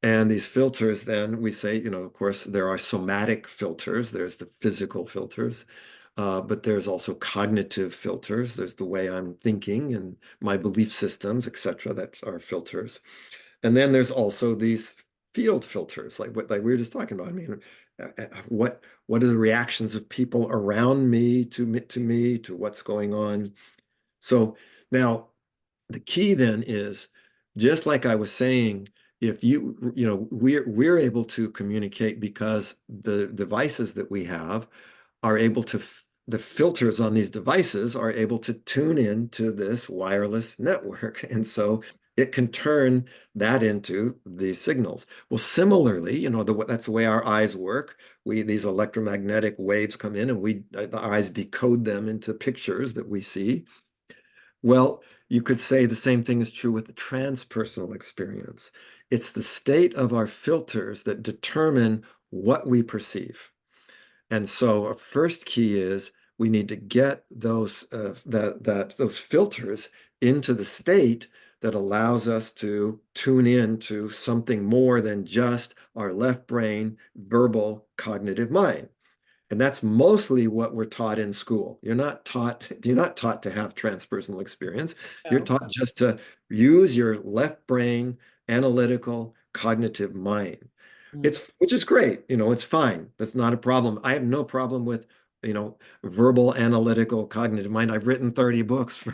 And these filters, then we say, of course, there are somatic filters, there's the physical filters, but there's also cognitive filters. There's the way I'm thinking and my belief systems, etc. That are filters. And then there's also these field filters, like we were just talking about. I mean, what are the reactions of people around me to what's going on? So now the key then is, just like I was saying, if we're able to communicate because the devices that we have are able to, the filters on these devices are able to tune in to this wireless network. And so it can turn that into these signals. Well, similarly, that's the way our eyes work. These electromagnetic waves come in and our eyes decode them into pictures that we see. Well, you could say the same thing is true with the transpersonal experience. It's the state of our filters that determine what we perceive. And so a first key is we need to get those filters into the state that allows us to tune in to something more than just our left brain, verbal, cognitive mind. And that's mostly what we're taught in school. You're not taught to have transpersonal experience. You're no. taught just to use your left brain, analytical, cognitive mind. Mm. Which is great. It's fine. That's not a problem. I have no problem with, verbal, analytical, cognitive mind. I've written 30 books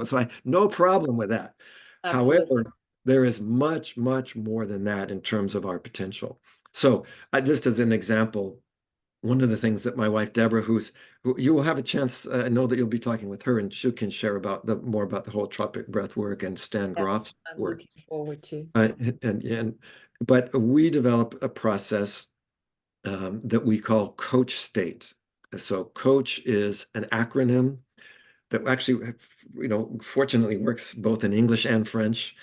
so no problem with that. Absolutely. However, there is much, much more than that in terms of our potential. So just as an example, one of the things that my wife Deborah, who you will have a chance, I know that you'll be talking with her, and she can share more about the holotropic breath work and Stan Yes, Grof's I'm work. looking forward to. But we develop a process that we call coach state. So coach is an acronym that actually, fortunately works both in English and French,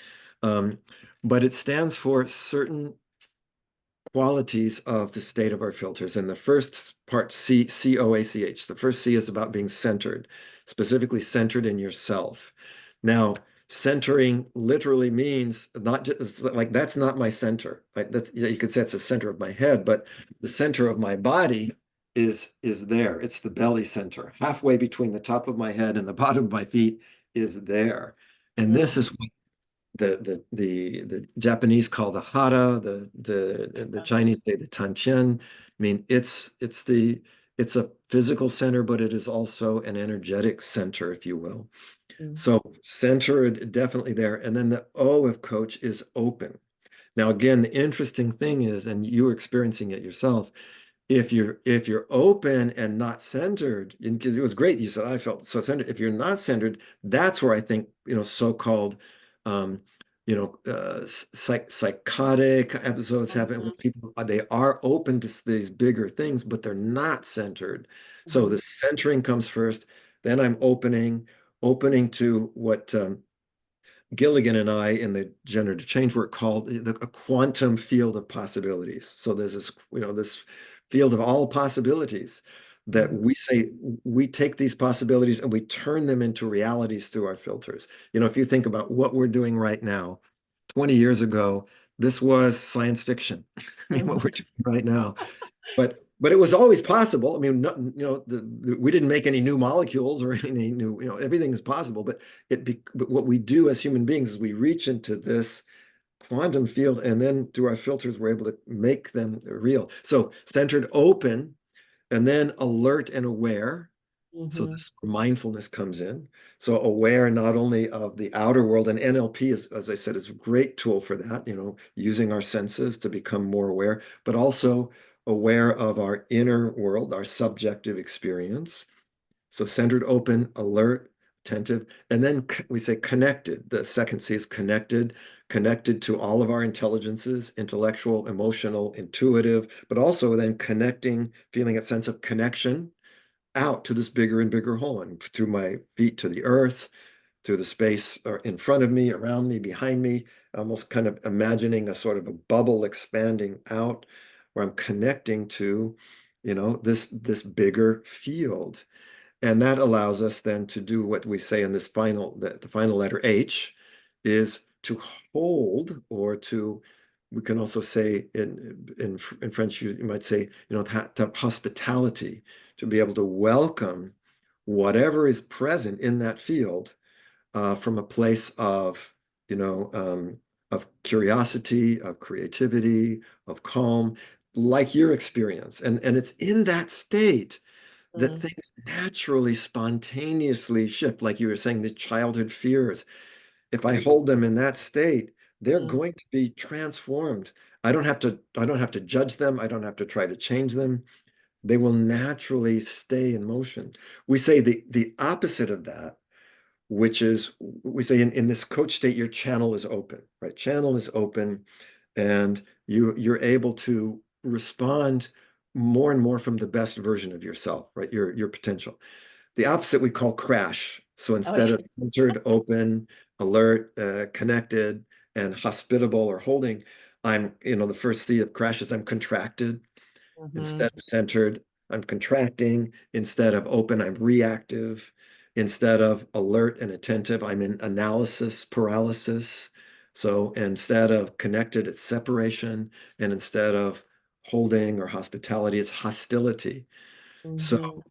um, but it stands for certain qualities of the state of our filters. And the first part, COACH, the first C is about being centered, specifically centered in yourself. Now, centering literally means not just like that's not my center. Like that's, you could say it's the center of my head, but the center of my body is there. It's the belly center. Halfway between the top of my head and the bottom of my feet is there. And this is what the Japanese call the hara, the Chinese say the tantian. I mean, it's a physical center, but it is also an energetic center, if you will. So centered, definitely there. And then the O of coach is open. Now, again, the interesting thing is, and you're experiencing it yourself, if you're open and not centered, because it was great, you said I felt so centered. If you're not centered, that's where I think so-called psychotic episodes happen when people they are open to these bigger things, but they're not centered. So the centering comes first, then I'm opening to what Gilligan and I in the generative change work called a quantum field of possibilities. So there's this field of all possibilities that we say we take these possibilities and we turn them into realities through our filters. If you think about what we're doing right now, 20 years ago, this was science fiction. I mean, what we're doing right now. But it was always possible. I mean, we didn't make any new molecules or any new, everything is possible. But what we do as human beings is we reach into this quantum field, and then through our filters, we're able to make them real. So centered, open, and then alert and aware. So this mindfulness comes in. So aware not only of the outer world, and NLP is, as I said, is a great tool for that, using our senses to become more aware, but also aware of our inner world, our subjective experience. So centered, open, alert, attentive, and then we say connected. The second C is connected to all of our intelligences, intellectual, emotional, intuitive, but also then connecting, feeling a sense of connection out to this bigger and bigger whole, and through my feet to the earth, through the space in front of me, around me, behind me, almost kind of imagining a sort of a bubble expanding out where I'm connecting to, this bigger field. And that allows us then to do what we say in this the final letter H is to hold, or to, we can also say in French, you might say, to hospitality, to be able to welcome whatever is present in that field from a place of, of curiosity, of creativity, of calm, like your experience. And it's in that state that things naturally, spontaneously shift. Like you were saying, the childhood fears. If I hold them in that state, they're going to be transformed. I don't have to judge them. I don't have to try to change them. They will naturally stay in motion. We say the opposite of that, which is, we say in this coach state, your channel is open, right? Channel is open, and you're able to respond more and more from the best version of yourself, right? Your potential. The opposite we call crash. So instead of centered, open, alert, connected, and hospitable or holding, I'm, the first C of crash is I'm contracted. Instead of centered, I'm contracting. Instead of open, I'm reactive. Instead of alert and attentive, I'm in analysis paralysis. So instead of connected, it's separation. And instead of holding or hospitality, it's hostility. So,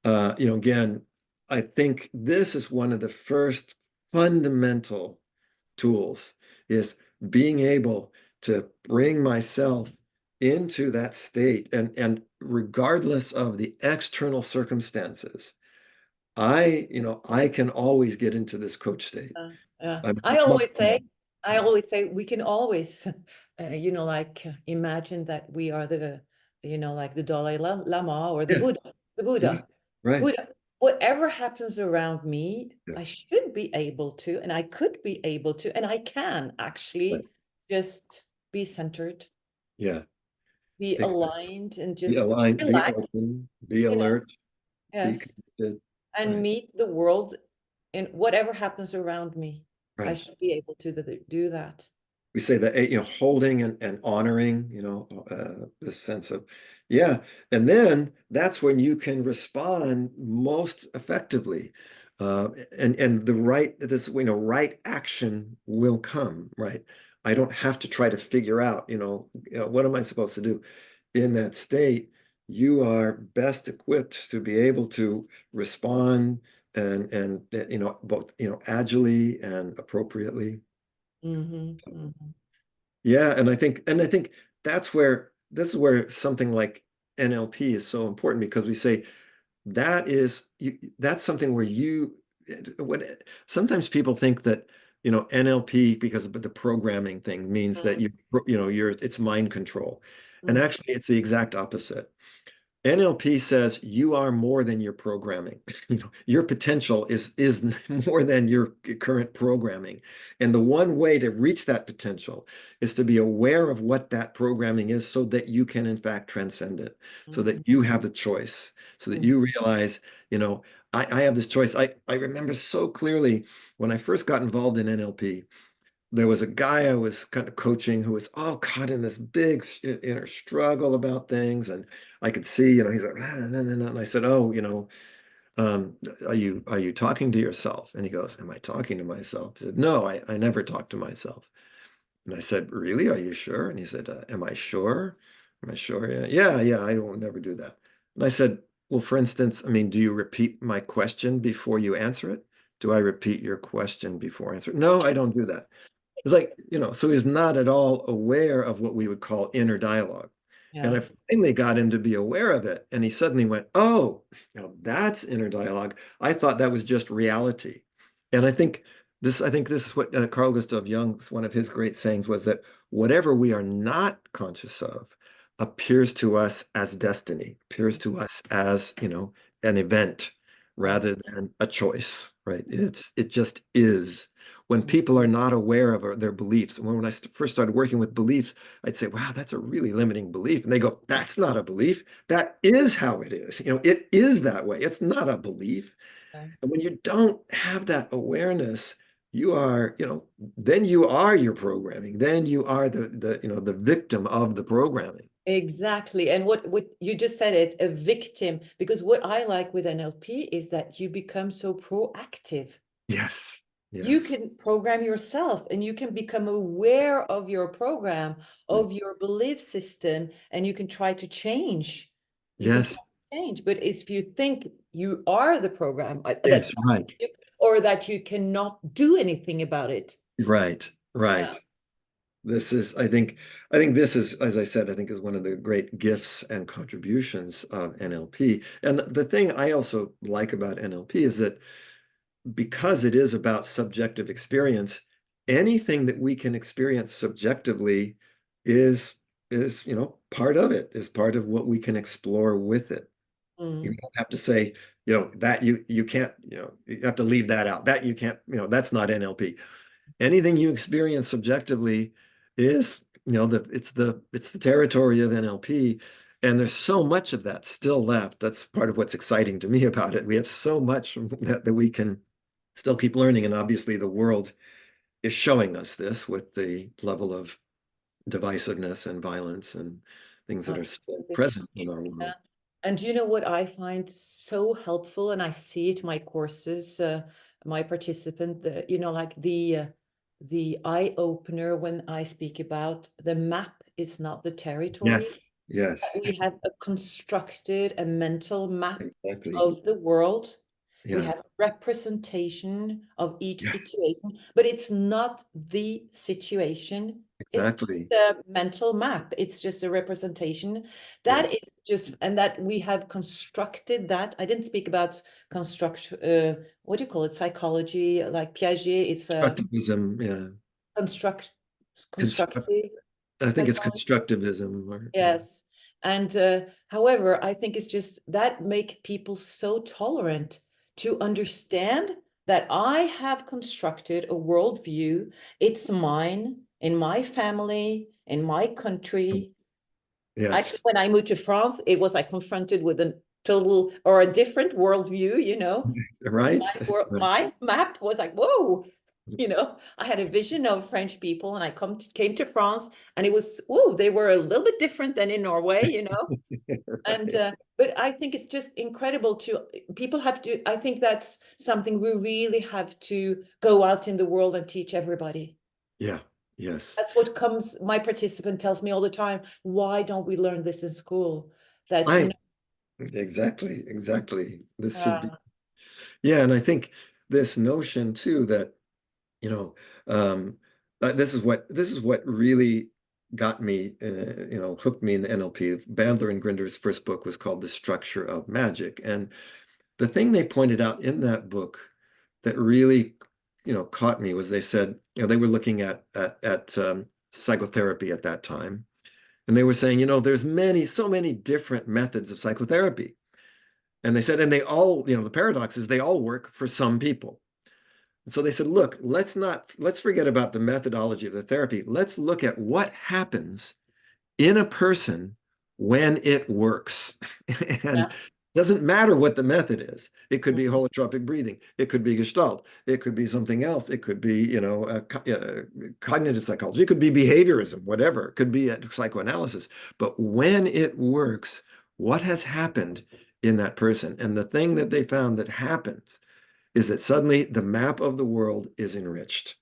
again, I think this is one of the first fundamental tools, is being able to bring myself into that state, and regardless of the external circumstances, I can always get into this coach state. Yeah. I mean, I always say we can always, like imagine that we are the, like the Dalai Lama or the yeah, Buddha, the yeah, Buddha, right. Buddha. Whatever happens around me, Yeah, I should be able to, and I could be able to, and I can right. actually just be centered, Yeah, be exactly. aligned, and Be just aligned, be relax, open, be you know, alert, be yes, connected. and Right, meet the world in whatever happens around me. I right. should be able to do that. we say that, holding and honoring, this sense of, yeah. And then that's when you can respond most effectively. And the right action will come, right? I don't have to try to figure out, what am I supposed to do? In that state, you are best equipped to be able to respond and both, agilely and appropriately. Mhm, mhm. Yeah, and I think this is where something like NLP is so important because we say that's something where sometimes people think that NLP because of the programming thing means that it's mind control. And Mhm, actually it's the exact opposite. NLP says you are more than your programming. Your potential is more than your current programming. And the one way to reach that potential is to be aware of what that programming is so that you can in fact transcend it, so mhm, that you have the choice, so that mhm, you realize, I have this choice. I remember so clearly when I first got involved in NLP, there was a guy I was kind of coaching who was all caught in this big inner struggle about things. And I could see, he's like, "Ah, no, no, no." And I said, "Oh, um, are you talking to yourself?" And he goes, "Am I talking to myself?" I said, "No, I never talk to myself." And I said, "Really? Are you sure?" And he said, "Am I sure? Am I sure? Yeah, yeah, yeah, I will never do that." And I said, "Well, for instance, I mean, do you repeat my question before you answer it? Do I repeat your question before I answer it?" "No, I don't do that." It's like, so he's not at all aware of what we would call inner dialogue. And yeah. I finally got him to be aware of it. And he suddenly went, "Oh, that's inner dialogue. I thought that was just reality." And I think this is what Carl Gustav Jung's one of his great sayings was that whatever we are not conscious of appears to us as destiny, appears to us as, an event Yes. rather than a choice, right? It just is when Mhm. people are not aware of their beliefs. And when I first started working with beliefs, I'd say, "Wow, that's a really limiting belief." And they go, "That's not a belief. That is how it is. It is that way. It's not a belief." Yeah. And when you don't have that awareness, you are, then you are your programming. Then you are the victim of the programming. Exactly. And what you just said it, a victim, because what I like with NLP is that you become so proactive. Yes. You Yes. can program yourself and you can become aware of your program, Mm. of your belief system, and you can try to change. You can try Yes. to change. But if you think you are the program, Yes. Right. or that you cannot do anything about it. Right. Yeah. Right. I think this is, as I said, I think is one of the great gifts and contributions of NLP. And the thing I also like about NLP is that because it is about subjective experience, anything that we can experience subjectively is part of it, is part of what we can explore with it. You Mm. don't have to say, that you can't, you have to leave that out. That you can't, that's not NLP. Anything you experience subjectively is, it's the territory of NLP. And there's so much of that still left. That's part of what's exciting to me about it. We have so much that we can still keep learning. And obviously the world is showing us this with the level of divisiveness and violence and things that are still Absolutely. present in our Yeah. world. And you know what I find so helpful, and I see it in my courses, my participant, like the eye opener when I speak about the map is not the territory. Yes, yes, We have a constructed a mental map exactly. of the world. We Yeah, have representation of each yes, situation, but it's not the situation. It's just exactly. a mental map. It's just a representation. That Yes. is just, and that we have constructed that. I didn't speak about construct, what do you call it? Psychology, like Piaget. It's a Constructivism, yeah. construct, Construct, constructive I think it's psychology. constructivism or yeah. Yes. And however, I think it's just that make people so tolerant to understand that I have constructed a worldview. It's mine, in my family, in my country. Actually, Yes. when I moved to France, it was like confronted with a total or a different worldview, Right? Right. My map was like, whoa. You know, I had a vision of French people, and I came to France, and it was, oh, they were a little bit different than in Norway, you know. And Right. but I think it's just incredible to people have to. I think that's something we really have to go out in the world and teach everybody. Yeah. Yes. That's what comes. My participant tells me all the time. Why don't we learn this in school? That you I know. exactly. This should be, Uh, yeah. And I think this notion too that, you know, um, this is what really got me, hooked me in NLP. Bandler and Grinder's first book was called The Structure of Magic. And the thing they pointed out in that book that really, caught me was they said, they were looking at psychotherapy at that time, and they were saying, there's so many different methods of psychotherapy. And they said, and they all, the paradox is they all work for some people. And so they said, look, let's forget about the methodology of the therapy. Let's look at what happens in a person when it works. And yeah. it doesn't matter what the method is. It could be Mhm. holotropic breathing. It could be Gestalt. It could be something else. It could be, cognitive psychology. It could be behaviorism, whatever. It could be psychoanalysis. But when it works, what has happened in that person? And the thing that they found that happens is that suddenly the map of the world is enriched.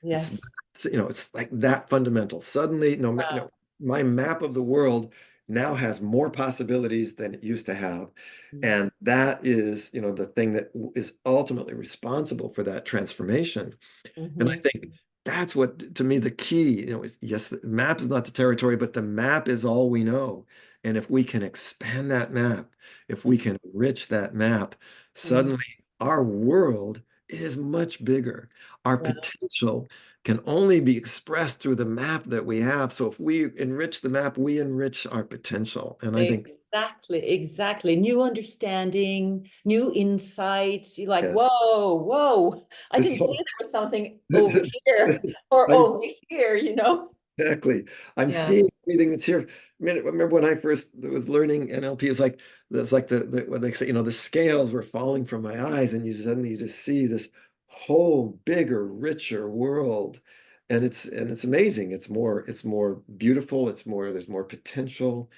It's Yes. it's like that fundamental. Suddenly, no, Wow. my map of the world now has more possibilities than it used to have. Mm. And that is, the thing that is ultimately responsible for that transformation. And I Mhm. think that's what, to me, the key, is yes, the map is not the territory, but the map is all we know. And if we can expand that map, if we can enrich that map, Mhm. suddenly our world is much bigger. Our Yeah. potential can only be expressed through the map that we have. So if we enrich the map, we enrich our potential. And I think, Exactly, exactly. New understanding, new insights. You're like, yeah, whoa, whoa. I this didn't see whole, there was something this, over here or I'm over here, you know? exactly. I'm Yeah. seeing everything that's here. I mean, I remember when I first was learning NLP, it's like the what they say, the scales were falling from my eyes, and you suddenly just see this whole bigger, richer world. And it's amazing. It's more beautiful, there's more potential.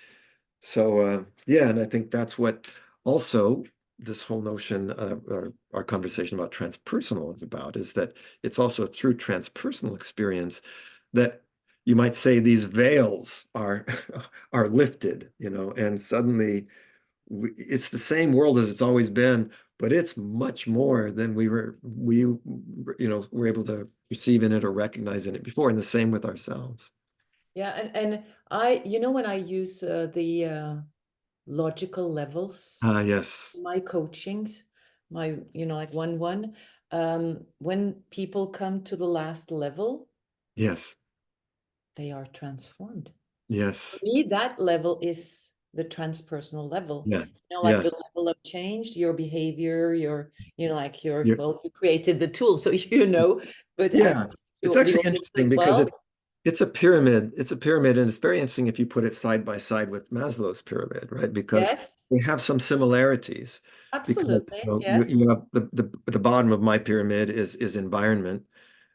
So yeah, and I think that's what also this whole notion of our conversation about transpersonal is about, is that it's also through transpersonal experience that you might say these veils are are lifted, and suddenly it's the same world as it's always been, but it's much more than were able to perceive in it or recognize in it before, and the same with ourselves. Yeah. And I, when I use the logical levels, Ah, yes, my coachings, my, like one, when people come to the last level, yes, they are transformed. For yes, me, that level is the transpersonal level. yeah, Like yeah. the level of change, your behavior, like You're, well, you created the tool, so but I yeah, it's the actually audience interesting as because well. it's a pyramid. It's a pyramid, and it's very interesting if you put it side by side with Maslow's pyramid, right? Because Yes, they have some similarities. Because absolutely. you Yes. have the bottom of my pyramid is environment,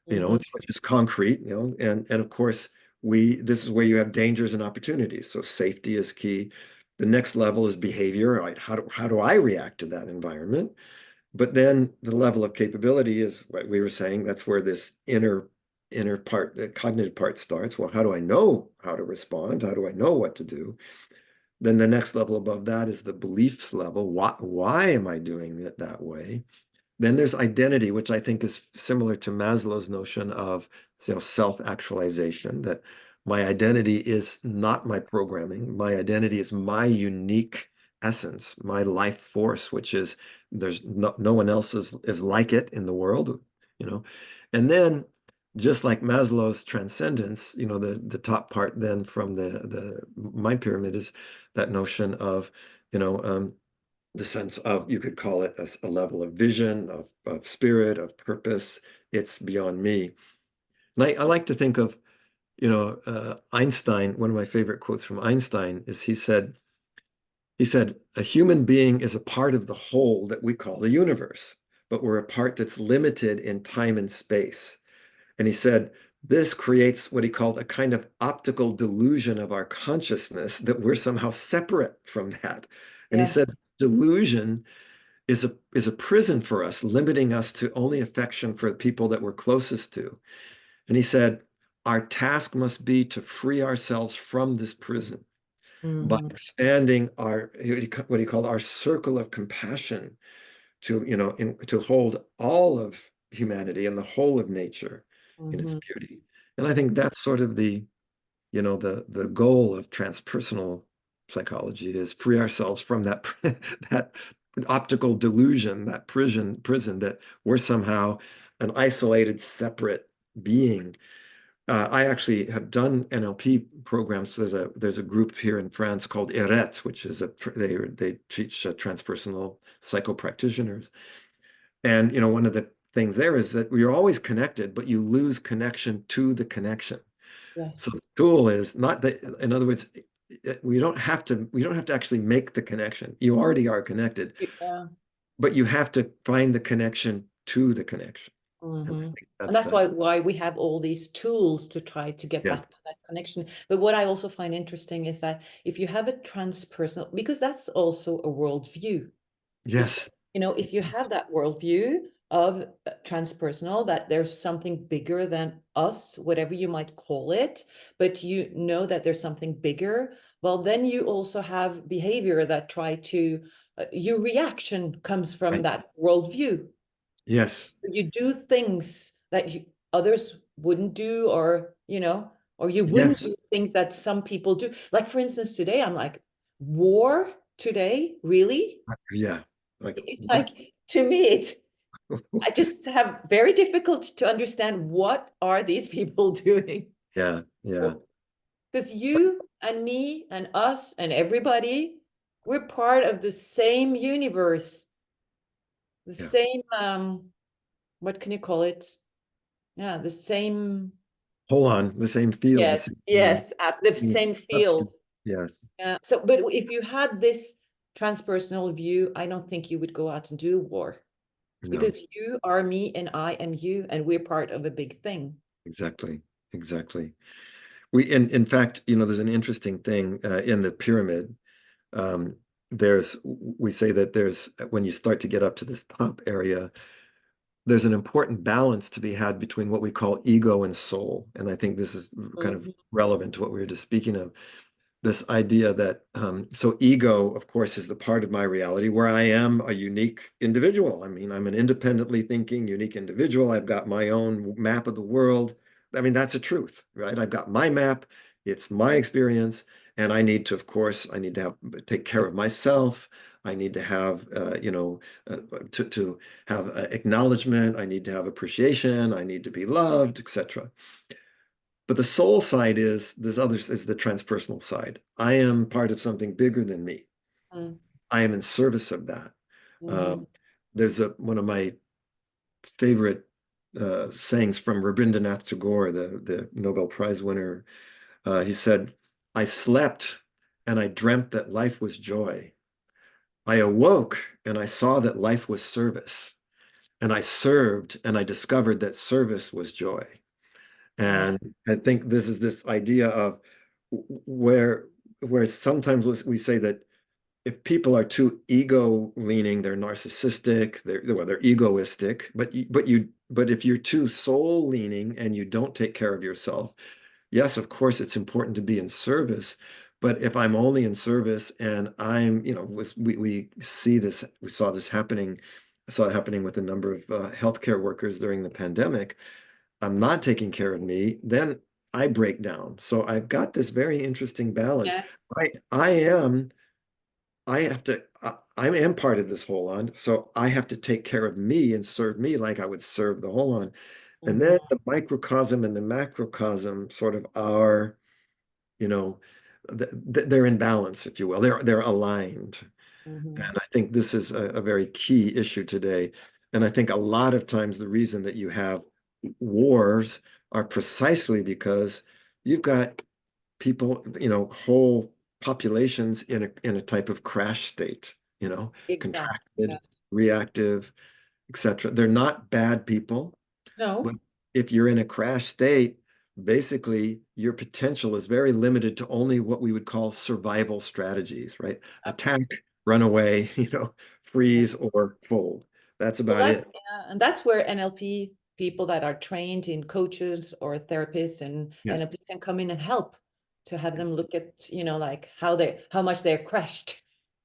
Hmm. which is concrete, and of course this is where you have dangers and opportunities. So safety is key. The next level is behavior, right? How do I react to that environment? But then the level of capability is what we were saying. That's where this inner part, the cognitive part starts. Well, how do I know how to respond? How do I know what to do? Then the next level above that is the beliefs level. Why am I doing it that way? Then there's identity, which I think is similar to Maslow's notion of, self-actualization, that my identity is not my programming. My identity is my unique essence, my life force, which is there's no one else is like it in the world, you know. And then just like Maslow's transcendence, the top part then from the my pyramid is that notion of, you know, um, the sense of, you could call it a level of vision, of spirit, of purpose. It's beyond me. And I like to think of, Einstein. One of my favorite quotes from Einstein is he said, a human being is a part of the whole that we call the universe. but we're a part that's limited in time and space. And he said, this creates what he called a kind of optical delusion of our consciousness that we're somehow separate from that. And he Yes. said, delusion is a prison for us, limiting us to only affection for the people that we're closest to. And he said, our task must be to free ourselves from this prison by Mm-hmm. expanding our, what he called our circle of compassion to, to hold all of humanity and the whole of nature in its Mm-hmm. beauty. And I think that's sort of the goal of transpersonal psychology is free ourselves from that that optical delusion, that prison that we're somehow an isolated, separate being. I actually have done NLP programs. There's a group here in France called ERET, which is they teach transpersonal psycho practitioners. And one of the things there is that we're always connected, but you lose connection to the connection. So the Yes. tool is not that, in other words, we don't have to actually make the connection. You already are connected, Yeah. but you have to find the connection to the connection. And I Mm-hmm. think And that's that's that. why we have all these tools to try to get back Yes. to that connection. But what I also find interesting is that if you have a transpersonal, because that's also a worldview. Because, Yes. if you have that worldview of transpersonal, that there's something bigger than us, whatever you might call it, but you know that there's something bigger, well, then you also have behavior that try to, your reaction comes from Right. that worldview. Yes. You do things that others wouldn't do, or you wouldn't Yes. do things that some people do. Like, for instance, today, I'm like, war today, really? Yeah. Like It's what? like, to me, I just have very difficult to understand what are these people doing. Yeah. Yeah. Because you and me and us and everybody, we're part of the same universe, the Yeah. same, what can you call it? Yeah, the same, Hold on. The same field, the yes, same, yes, at the same substance. field. Yes. Yeah. So, but if you had this transpersonal view, I don't think you would go out and do war. No. Because you are me and I am you, and we're part of a big thing. Exactly. Exactly. In fact, there's an interesting thing in the pyramid. Um, we say that when you start to get up to this top area, there's an important balance to be had between what we call ego and soul. And I think this is kind of Mhm. relevant to what we were just speaking of. This idea that, so ego, of course, is the part of my reality where I am a unique individual. I mean, I'm an independently thinking, unique individual. I've got my own map of the world. I mean, that's a truth, right? I've got my map. It's my experience. And of course, I need to take care of myself. I need to have, to have acknowledgement. I need to have appreciation. I need to be loved, etc. But the soul side is the transpersonal side. I am part of something bigger than me. Mm. I am in service of that. Mhm. Um, there's one of my favorite sayings from Rabindranath Tagore, the Nobel Prize winner. He said, I slept and I dreamt that life was joy. I awoke and I saw that life was service. And I served and I discovered that service was joy. Yeah. And I think this is this idea of where sometimes we say that if people are too ego leaning, they're narcissistic, they're egoistic, but if you're too soul leaning and you don't take care of yourself, yes, of course it's important to be in service. But if I'm only in service and we saw this happening, I saw it happening with a number of healthcare workers during the pandemic. I'm not taking care of me, then I break down. So I've got this very interesting balance. Yes. I I am I have to I am part of this whole on, so I have to take care of me and serve me like I would serve the whole on. And then Mhm. the microcosm and the macrocosm sort of are, you know, they're in balance, if you will. They're aligned. Mhm. And I think this is a very key issue today. And I think a lot of times the reason that you have wars are precisely because you've got people, whole populations in a type of crash state, Exactly. contracted, Yes. reactive. etc. They're not bad people, but No. if you're in a crash state, basically your potential is very limited to only what we would call survival strategies, right? Attack, run away, freeze or fold. That's Well, about it. and that's where NLP people that are trained in coaches or therapists and Yes, NLP can come in and help to have them look at, like how much they're crashed.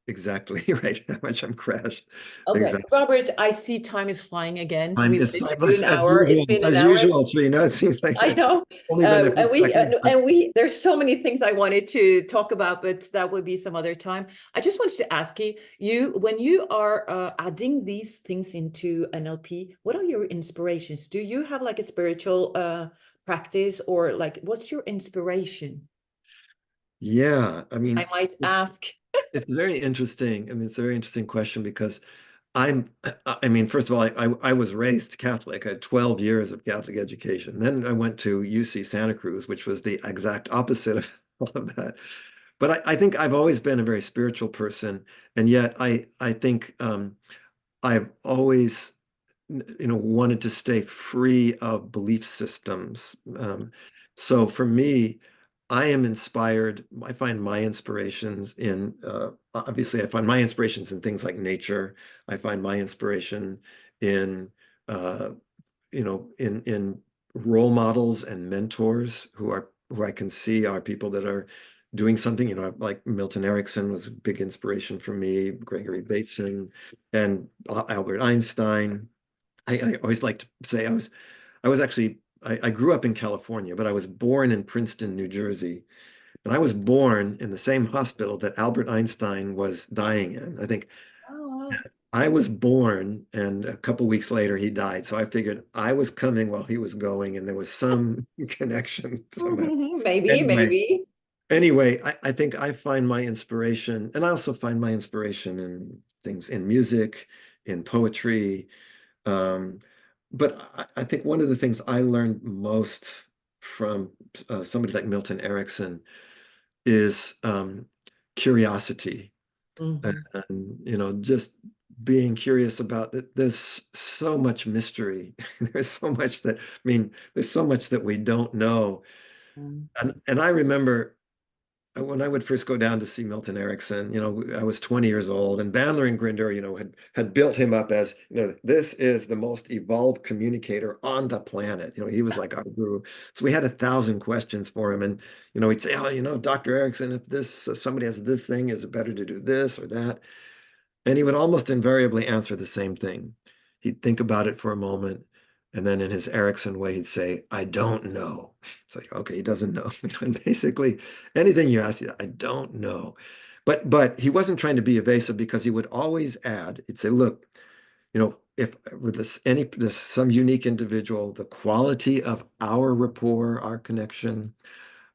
exactly right. How much I'm crashed. Okay, Exactly. Robert, I see time is flying again. I'm We it's wanted to do an as hour. It's usual, been an as hour. usual, Trina. It seems like I it's know. only been a few seconds, but There's so many things I wanted to talk about, but that would be some other time. I just wanted to ask you, when you are adding these things into NLP, what are your inspirations? Do you have like a spiritual practice, or like, what's your inspiration? yeah, I I mean, might ask. it's very interesting. I mean, it's a very interesting question because I'm, I mean, first of all, I was raised Catholic. I had 12 years of Catholic education. Then I went to UC Santa Cruz, which was the exact opposite of all of that. But I think I've always been a very spiritual person, and yet I think I've always wanted to stay free of belief systems. So for me, I am inspired. I find my inspirations in obviously I find my inspirations in things like nature. I find my inspiration in uh, in role models and mentors who I can see are people that are doing something, like Milton Erickson was a big inspiration for me, Gregory Bateson, and Albert Einstein. I always like to say I was actually I grew up in California, but I was born in Princeton, New Jersey. And I was born in the same hospital that Albert Einstein was dying in. I think Oh, I was born, and a couple weeks later he died. So I figured I was coming while he was going, and there was some connection somehow. wow. Maybe, Anyway, maybe. I think I find my inspiration, and I also find my inspiration in things in music, in poetry. Um, but I think one of the things I learned most from somebody like Milton Erickson is curiosity, Mhm. and just being curious about it. There's so much mystery. There's so much that, I mean, there's so much that we don't know. Mm. And I remember when I would first go down to see Milton Erickson, I was 20 years old, and Bandler and Grinder, had built him up as, this is the most evolved communicator on the planet. He was like our guru. So we had 1,000 questions for him, and he'd say, "Oh, Dr. Erickson, if somebody has this thing, is it better to do this or that?" And he would almost invariably answer the same thing. He'd think about it for a moment, and then in his Erickson way, he'd say, "I don't know." It's like, okay, he doesn't know. And basically, anything you ask, I don't know. But he wasn't trying to be evasive, because he would always add, he'd say, "Look, if with this some unique individual, the quality of our rapport, our connection,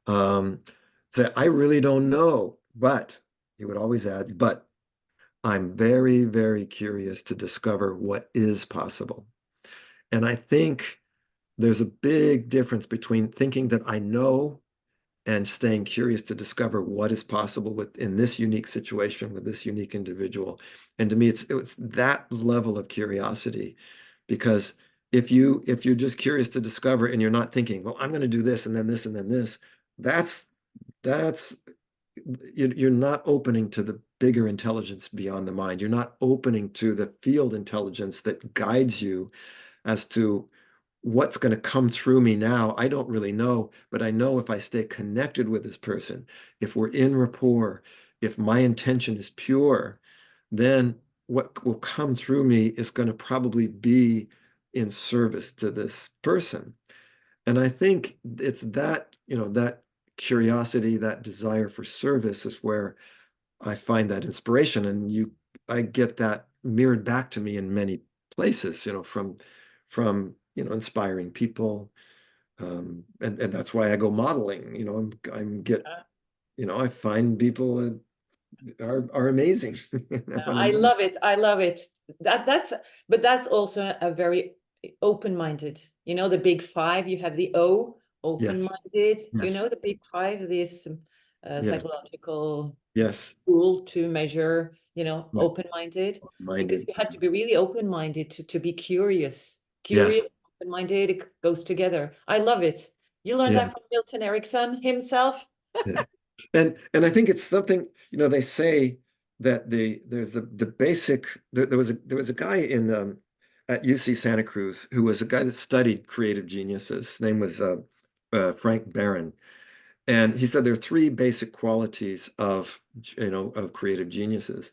um, say, I really don't know." But he would always add, "But I'm very, very curious to discover what is possible." And I think there's a big difference between thinking that I know and staying curious to discover what is possible within this unique situation with this unique individual. And to me, it's that level of curiosity, because if you're just curious to discover and you're not thinking, well, I'm going to do this and then this and then this, that's that's you're not opening to the bigger intelligence beyond the mind. You're not opening to the field intelligence that guides you as to what's going to come through me now. I don't really know, but I know if I stay connected with this person, if we're in rapport, if my intention is pure, then what will come through me is going to probably be in service to this person. And I think it's that, that curiosity, that desire for service is where I find that inspiration. And I get that mirrored back to me in many places, from, inspiring people. And that's why I go modeling, I find people that are amazing. I love it. I love it. But that's also a very open-minded. The big five, you have the O, Yes, open-minded, yes, the big five, this yes, psychological yes, tool to measure, Right. open-minded, because Minded. you have to be really open-minded to be curious. Yes. Curious, open-minded, it goes together. I love it. You learned Yeah. that from Milton Erickson himself? Yeah. And I think it's something, they say that there's the basic there was a guy in at UC Santa Cruz who was a guy that studied creative geniuses. His name was Frank Barron. And he said there are three basic qualities of creative geniuses.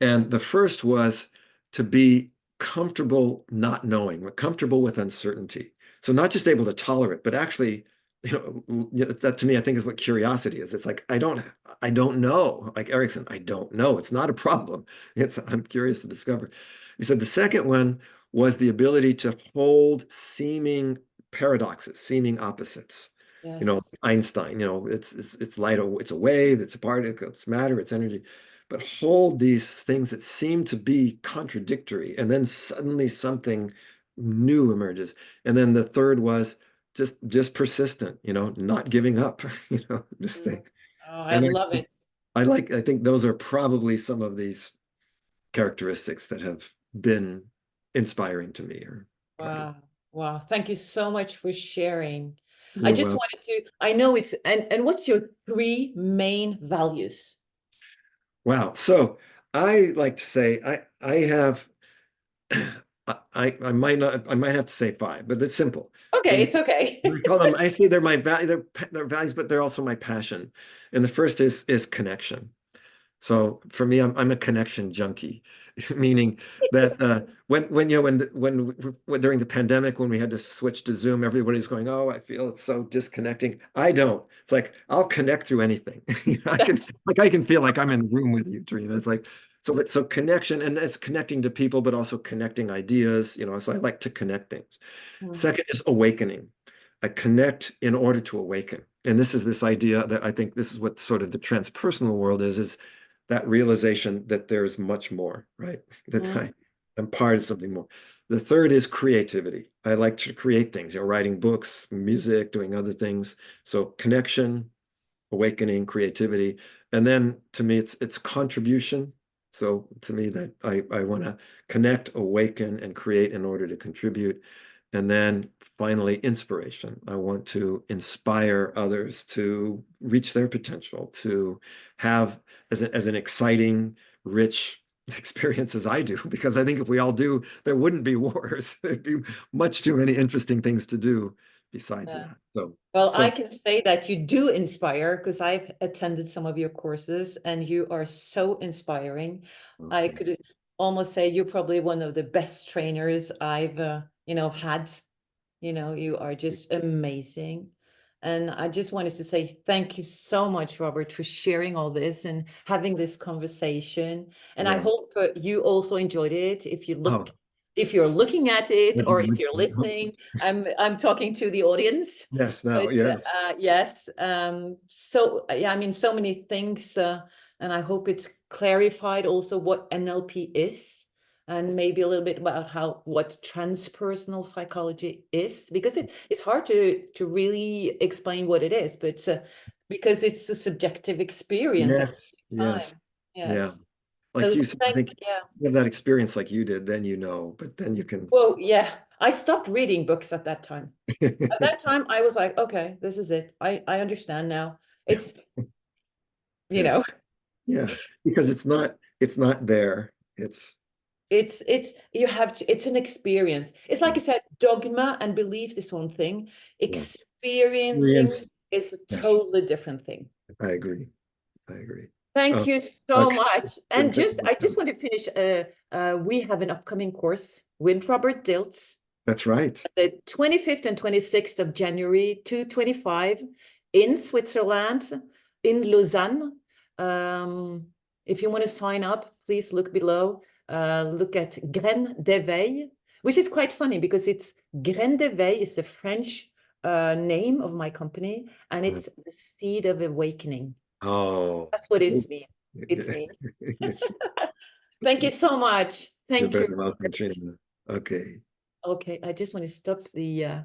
And the first was to be comfortable not knowing, comfortable with uncertainty. So not just able to tolerate, but actually, that to me, I think is what curiosity is. It's like, I don't know. Like Erickson, I don't know. It's not a problem. I'm curious to discover. He said the second one was the ability to hold seeming paradoxes, seeming opposites. Yes. Einstein, it's light, it's a wave, it's a particle, it's matter, it's energy, but hold these things that seem to be contradictory, and then suddenly something new emerges. And then the third was just persistent, not giving up, this Mm. thing. Oh, I And love it. I think those are probably some of these characteristics that have been inspiring to me, or part of. Wow. Wow. Thank you so much for sharing. I You're just well. wanted to, I know it's, and what's your three main values? Wow. So I like to say I have I might have to say five, but it's simple. Okay, The it's okay. we call them, I say they're my value, they're values, but they're also my passion. And the first is connection. So for me, I'm a connection junkie, meaning that when during the pandemic, when we had to switch to Zoom, everybody's going, "Oh, I feel it's so disconnecting." I don't. It's like I'll connect through anything. Yes. I can feel like I'm in the room with you, Trina. It's like so connection, and it's connecting to people, but also connecting ideas. So I like to connect things. Mm, Second is awakening. I connect in order to awaken. And this is this idea that I think this is what sort of the transpersonal world is that realization that there's much more, right? That mm, I'm part of something more. The third is creativity. I like to create things, writing books, music, doing other things. So connection, awakening, creativity. And then to me, it's contribution. So to me, that I want to connect, awaken, and create in order to contribute. And then finally, inspiration. I want to inspire others to reach their potential, to have as an exciting, rich experience as I do, because I think if we all do, there wouldn't be wars. There'd be much too many interesting things to do besides yeah. that. So, Well, I so can say that you do inspire because I've attended some of your courses and you are so inspiring. I okay. could almost say you're probably one of the best trainers I've, had. You are just amazing. And I just wanted to say thank you so much, Robert, for sharing all this and having this conversation. And I Yeah. hope you also enjoyed it. Oh, If you're looking at it would or you if like? you're listening, I'm talking to the audience. Yes. Now, But yes. yes, so yeah, I mean, so many things, and I hope it's clarified also what NLP is and maybe a little bit about what transpersonal psychology is, because it's hard to really explain what it is, but because it's a subjective experience at Yes. the same Yes. time. Yeah. Yes. Like So you said, I thank think yeah. you have that experience like you did, then but then you can. Well, yeah, I stopped reading books at that time. At that time, I was like, okay, this is it. I understand now. It's, you Yeah. know, Yeah. Because it's not there. it's you have to, it's an experience. It's like Yeah. I said, dogma and belief is one thing. Yeah. Experiencing Experience. is a Yes. totally different thing. I agree. I agree. Thank Oh, you so okay. much. And I just want to finish. We have an upcoming course with Robert Dilts, That's right. the 25th and 26th of January 2025 in Switzerland, in Lausanne. Um, if you want to sign up, please look below. Look at Graine d'éveil, which is quite funny because it's Graine d'éveil is the French name of my company, and Uh, it's the seed of awakening. oh. That's what it means. Thank you so much. You're Thank very you. welcome, Trina. Okay. Okay, I just want to stop the